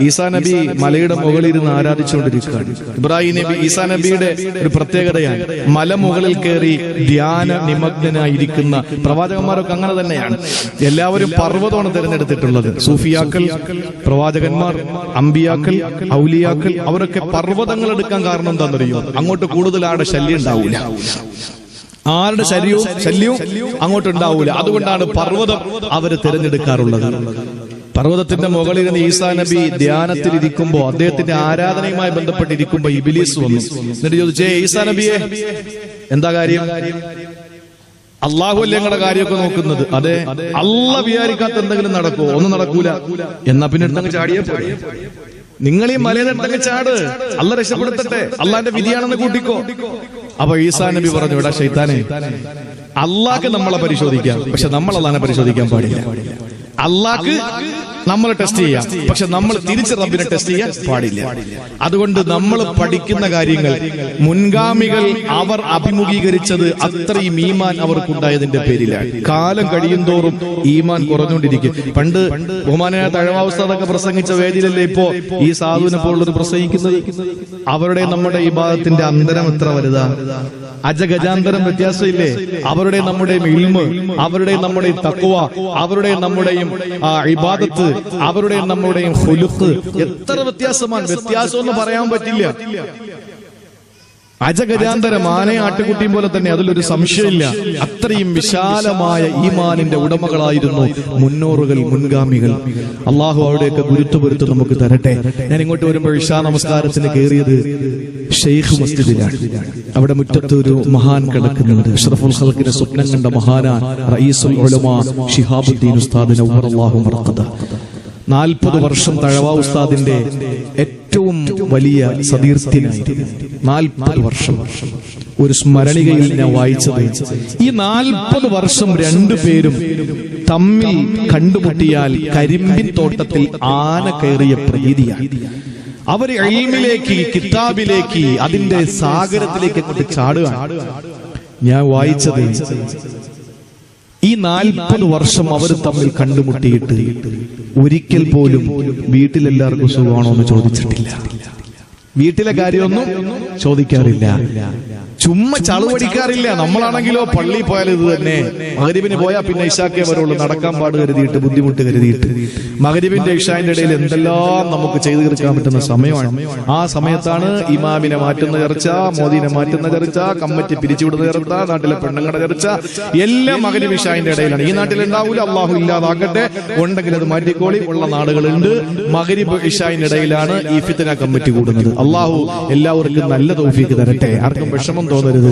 ഈസാ നബി മലയുടെ മുകളിലിരുന്ന് ആരാധിച്ചുകൊണ്ടിരിക്കുകയാണ്. ഇബ്രാഹിം നബി ഈസാ നബിയുടെ ഒരു പ്രത്യേകതയാണ്, മലമുകളിൽ കയറി ധ്യാന നിമഗ്നനായിരിക്കുന്ന പ്രവാചകന്മാരൊക്കെ അങ്ങനെ തന്നെയാണ്. എല്ലാവരും പർവ്വതമാണ് തിരഞ്ഞെടുത്തിട്ടുള്ളത്. സൂഫിയാക്കൾ, പ്രവാചകന്മാർ, അമ്പിയാക്കൾ, ഔലിയാക്കൾ, അവരൊക്കെ പർവ്വതങ്ങൾ എടുക്കാൻ കാരണം എന്താണെന്നറിയോ? അങ്ങോട്ട് കൂടുതൽ ആടെ ശല്യം ഉണ്ടാവൂല, ആരുടെ ശല്യവും അങ്ങോട്ട് ഉണ്ടാവൂല. അതുകൊണ്ടാണ് പർവ്വതം അവര് തിരഞ്ഞെടുക്കാറുള്ളത്. പർവ്വതത്തിന്റെ മുകളിൽ ഈസാ നബി ധ്യാനത്തിലിരിക്കുമ്പോ, അദ്ദേഹത്തിന്റെ ആരാധനയുമായി ബന്ധപ്പെട്ടിരിക്കുമ്പോ ഇബ്ലീസ് വന്നു. എന്നിട്ട് ചോദിച്ചേ, ഈസാ നബിയെ എന്താ കാര്യം? അള്ളാഹു അല്ലേ ഞങ്ങളുടെ കാര്യമൊക്കെ നോക്കുന്നത്? അതെ. അള്ളാഹ് വിചാരിക്കാത്ത എന്തെങ്കിലും നടക്കുമോ? ഒന്നും നടക്കൂല. എന്നാ പിന്നെ എടുത്തങ്ങ് ചാടിയേ പോരെ. നിങ്ങൾ ഈ മലയിലെടുത്തങ്ങ് ചാട്, അള്ളാഹ് രക്ഷപ്പെടുത്തട്ടെ, അള്ളാന്റെ വിധിയാണെന്ന് കൂട്ടിക്കോ. അപ്പൊ ഈസാ നബി പറഞ്ഞു, എടാ ശൈത്താനെ, അള്ളാഹ്ക്ക് നമ്മളെ പരിശോധിക്കാം, പക്ഷെ നമ്മൾ അള്ളാഹിനെ പരിശോധിക്കാൻ പാടില്ല. അള്ളാഹ്ക്ക് നമ്മളെ ടെസ്റ്റ് ചെയ്യാം, പക്ഷെ നമ്മൾ തിരിച്ച് റബ്ബിനെ ടെസ്റ്റ് ചെയ്യാൻ പാടില്ല. അതുകൊണ്ട് നമ്മൾ പഠിക്കുന്ന കാര്യങ്ങൾ മുൻഗാമികൾ അവർ അഭിമുഖീകരിച്ചത് അത്രയും ഈമാൻ അവർക്കുണ്ടായതിന്റെ പേരിലാണ്. കാലം കഴിയുന്തോറും ഈമാൻ കുറഞ്ഞുകൊണ്ടിരിക്കും. പണ്ട് ബഹുമാനായ തഴവാവസ്ഥതൊക്കെ പ്രസംഗിച്ച വേദിയിലല്ലേ ഇപ്പോ ഈ സാധുവിനെ പോലുള്ളൊരു പ്രസംഗിക്കുന്നത്? അവരുടെ നമ്മുടെ ഇബാദത്തിന്റെ അന്തരം എത്ര വലുതാ! അജഗജാന്തരം വ്യത്യാസമില്ലേ? അവരുടെ നമ്മുടെയും ഇൽമ്, അവരുടെ നമ്മുടെയും തഖ്വ, അവരുടെ നമ്മുടെയും ഇബാദത്ത്, അവരുടെ നമ്മുടെയും ഖുലുഖ് എത്ര വ്യത്യാസമാണ്. വ്യത്യാസം എന്ന് പറയാൻ പറ്റില്ല. അജഗജാന്തരം ആനയെ ആട്ടുകുട്ടിയും പോലെ തന്നെ, അതിലൊരു സംശയമില്ല. അത്രയും വിശാലമായ ഈമാനിന്റെ ഉടമകളായിരുന്നു മുന്നോറുകൾ, മുൻഗാമികൾ. അള്ളാഹു അവിടെയൊക്കെ ഗുരുത്വപുരത്ത് നമുക്ക് തരട്ടെ. ഞാൻ ഇങ്ങോട്ട് വരുമ്പോൾ ഇശാ നമസ്കാരത്തിന് കയറിയത് ഷെയ്ഖ് മസ്ജിദിലാണ്. അവിടെ മുറ്റത്ത് ഒരു മഹാൻ കിടക്കുന്നുണ്ട്. അഷ്റഫുൽ ഖൽഖിന്റെ സ്വപ്നം കണ്ട മഹാനാൻ റഈസുൽ ഉലമാ ശിഹാബുദ്ദീൻ ഉസ്താദ് നവ്വറല്ലാഹു മർഖദ. 40 വർഷം തഴവ ഉസ്താദിന്റെ ഏറ്റവും വലിയ സതീർത്ഥ്യനായിരുന്നു. 40 വർഷം. ഒരു സ്മരണികയിൽ ഞാൻ വായിച്ചത്, ഈ 40 വർഷം രണ്ടുപേരും തമ്മിൽ കണ്ടുമുട്ടിയാൽ കരിമ്പിൻ തോട്ടത്തിൽ ആന കയറിയ പ്രതീതിയാണ്. അവര് ഇൽമിലേക്ക്, കിതാബിലേക്ക്, അതിന്റെ സാഗരത്തിലേക്ക് അങ്ങോട്ട് ചാടുകയാണ്. ഞാൻ വായിച്ചത്, ഈ 40 വർഷം അവർ തമ്മിൽ കണ്ടുമുട്ടിയിട്ട് ഒരിക്കൽ പോലും വീട്ടിലെല്ലാവർക്കും സുഖമാണോ എന്ന് ചോദിച്ചിട്ടില്ല. വീട്ടിലെ കാര്യമൊന്നും ചോദിക്കാറില്ല. ചുമ്മാ ചളുവടിക്കാറില്ല. നമ്മളാണെങ്കിലോ പള്ളി പോയാൽ ഇത് തന്നെ. മഗ്രിബിന് പോയാൽ പിന്നെ ഇശാക്കേ വരുള്ളൂ. നടക്കാൻ പാട് കരുതിയിട്ട്, ബുദ്ധിമുട്ട് കരുതിയിട്ട്. മഗ്രിബിന്റെ ഇശാന്റെ ഇടയിൽ എന്തെല്ലാം നമുക്ക് ചെയ്തു തീർക്കാൻ പറ്റുന്ന സമയമാണ്. ആ സമയത്താണ് ഇമാമിനെ മാറ്റുന്ന ചർച്ച, മോദിനെ മാറ്റുന്ന ചർച്ച, കമ്മിറ്റി പിരിച്ചുവിടുന്ന ചർച്ച, നാട്ടിലെ പെണ്ണുങ്ങളുടെ ചർച്ച, എല്ലാം മഗ്രിബ് ഇശാന്റെ ഇടയിലാണ്. ഈ നാട്ടിൽ ഉണ്ടാവൂല, അള്ളാഹു ഇല്ലാതാകട്ടെ. ഉണ്ടെങ്കിൽ അത് മാറ്റിക്കോളി. ഉള്ള നാടുകളുണ്ട്. മഗ്രിബ് ഇശാന്റെ ഇടയിലാണ് ഈ ഫിത്ന കമ്മിറ്റി കൂടുന്നത്. അള്ളാഹു എല്ലാവർക്കും നല്ല തൗഫീഖ് തരട്ടെ. ആർക്കും വിഷമം തോന്നരുത്.